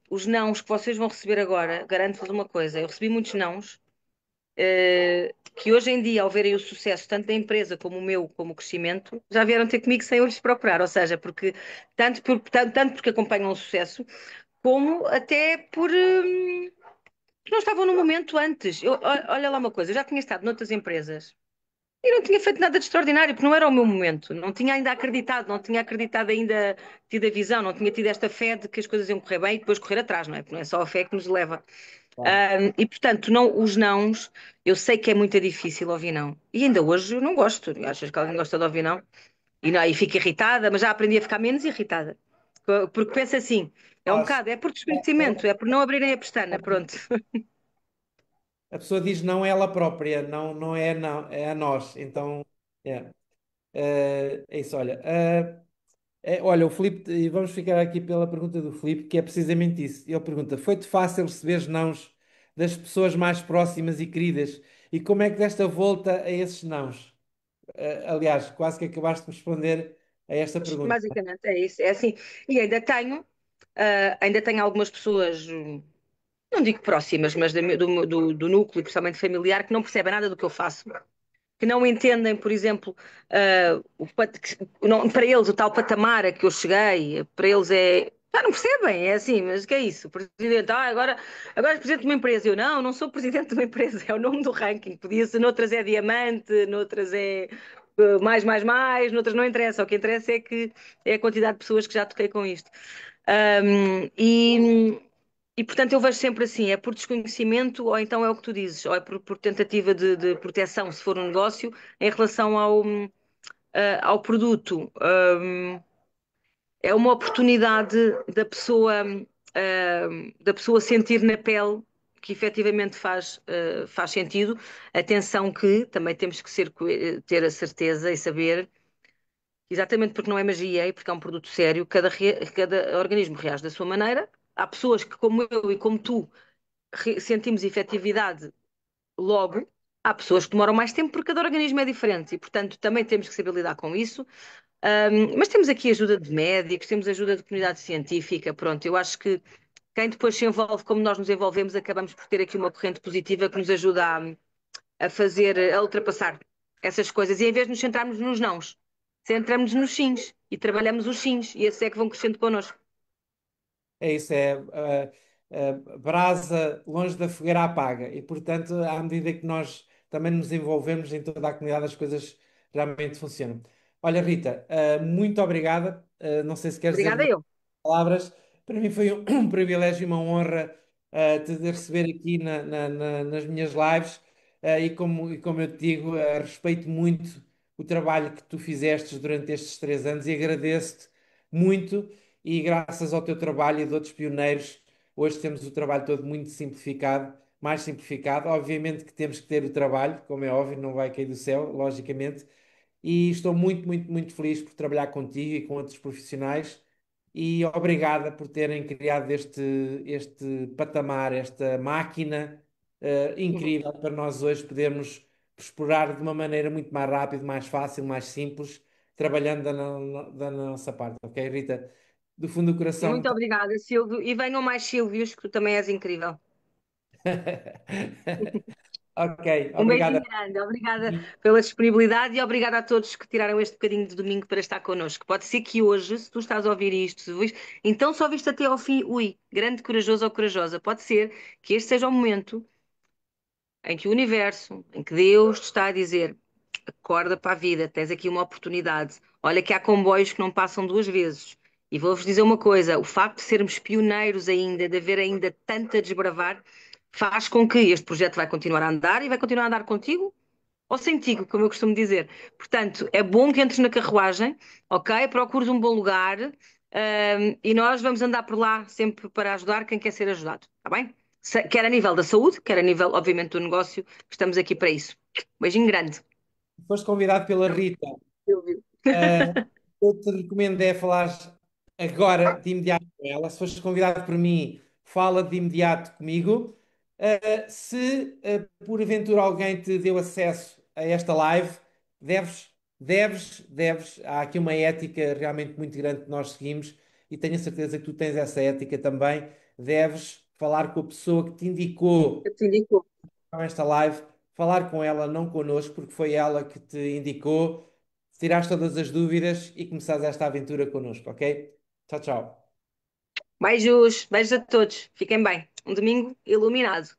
os nãos que vocês vão receber agora, garanto-vos uma coisa, eu recebi muitos nãos, que hoje em dia, ao verem o sucesso tanto da empresa como o meu, como o crescimento, já vieram ter comigo sem eu lhes procurar, ou seja, porque tanto porque acompanham o sucesso, como até porque não estavam no momento antes. Olha lá uma coisa, eu já tinha estado noutras empresas e não tinha feito nada de extraordinário, porque não era o meu momento. Não tinha ainda acreditado, não tinha acreditado ainda, tido a visão, não tinha tido esta fé de que as coisas iam correr bem e depois correr atrás, não é? Porque não é só a fé que nos leva. Claro. E portanto, não, os nãos, eu sei que é muito difícil ouvir não. E ainda hoje eu não gosto. Achas que alguém gosta de ouvir não? E, não, e fico irritada, mas já aprendi a ficar menos irritada. Porque penso assim, é um Nós, bocado, é por desconhecimento, é por não abrirem a pestana, pronto. a pessoa diz não é ela própria, não, não é não, é a nós. Então, é, é isso. Olha, olha, o Filipe, e vamos ficar aqui pela pergunta do Filipe, que é precisamente isso. Ele pergunta: foi-te fácil receber os nãos das pessoas mais próximas e queridas? E como é que desta volta a esses nãos? Aliás, quase que acabaste de responder a esta pergunta. Basicamente é isso, é assim. E ainda tenho algumas pessoas, não digo próximas, mas do núcleo, principalmente familiar, que não percebem nada do que eu faço, que não entendem, por exemplo, para eles o tal patamar a que eu cheguei, para eles é. Já não percebem, é assim, mas o que é isso? O presidente, agora és presidente de uma empresa. Eu não sou presidente de uma empresa, é o nome do ranking. Podia ser, noutras é diamante, noutras é noutras não interessa. O que interessa é que é a quantidade de pessoas que já toquei com isto. Um, e, e portanto eu vejo sempre assim, é por desconhecimento ou então é o que tu dizes, ou é por tentativa de proteção, se for um negócio, em relação ao produto. É uma oportunidade da pessoa sentir na pele que efetivamente faz sentido. Atenção que também temos que ter a certeza e saber, exatamente porque não é magia e porque é um produto sério, cada organismo reage da sua maneira. Há pessoas que, como eu e como tu, sentimos efetividade logo. Há pessoas que demoram mais tempo porque cada organismo é diferente e, portanto, também temos que saber lidar com isso. Mas temos aqui ajuda de médicos, temos ajuda de comunidade científica. Pronto, eu acho que quem depois se envolve como nós nos envolvemos, acabamos por ter aqui uma corrente positiva que nos ajuda a fazer, a ultrapassar essas coisas. E em vez de nos centrarmos nos nãos, centramos nos sims e trabalhamos os sims e esses é que vão crescendo connosco. É isso, é brasa longe da fogueira apaga. E, portanto, à medida que nós também nos envolvemos em toda a comunidade, as coisas realmente funcionam. Olha, Rita, muito obrigada. Não sei se queres dizer Obrigada mais eu. palavras. Para mim foi um privilégio e uma honra te de receber aqui nas minhas lives. E como eu te digo, respeito muito o trabalho que tu fizestes durante estes 3 anos e agradeço-te muito. E graças ao teu trabalho e de outros pioneiros, hoje temos o trabalho todo muito simplificado, mais simplificado. Obviamente que temos que ter o trabalho, como é óbvio, não vai cair do céu, logicamente. E estou muito, muito, muito feliz por trabalhar contigo e com outros profissionais. E obrigada por terem criado este patamar, esta máquina incrível para nós hoje podermos explorar de uma maneira muito mais rápida, mais fácil, mais simples, trabalhando da nossa parte. Ok, Rita? Do fundo do coração, Muito muito. obrigada, Silvio. E venham mais Silvios, que tu também és incrível. Ok, Um beijinho obrigada. grande, obrigada pela disponibilidade e obrigada a todos que tiraram este bocadinho de domingo para estar connosco. Pode ser que hoje, se tu estás a ouvir isto, então só viste até ao fim, ui, grande corajoso ou corajosa. Pode ser que este seja o momento em que o universo, em que Deus te está a dizer: acorda para a vida, tens aqui uma oportunidade. Olha que há comboios que não passam duas vezes. E vou-vos dizer uma coisa: o facto de sermos pioneiros ainda, de haver ainda tanto a desbravar, faz com que este projeto vai continuar a andar e vai continuar a andar contigo ou sentido, como eu costumo dizer. Portanto, é bom que entres na carruagem, ok? Procures um bom lugar, e nós vamos andar por lá sempre para ajudar quem quer ser ajudado, está bem? Quer a nível da saúde, quer a nível, obviamente, do negócio, estamos aqui para isso. Beijinho grande. Foste convidado pela Rita. Silvio. Eu te recomendo é falar agora de imediato com ela. Se fores convidado por mim, fala de imediato comigo. Se porventura alguém te deu acesso a esta live, deves. Há aqui uma ética realmente muito grande que nós seguimos e tenho a certeza que tu tens essa ética também. Deves falar com a pessoa que te indicou Eu te indico. com esta live, falar com ela, não connosco, porque foi ela que te indicou, tiraste todas as dúvidas e começaste esta aventura connosco, ok? Tchau, tchau. Beijos, beijos a todos. Fiquem bem. Um domingo iluminado.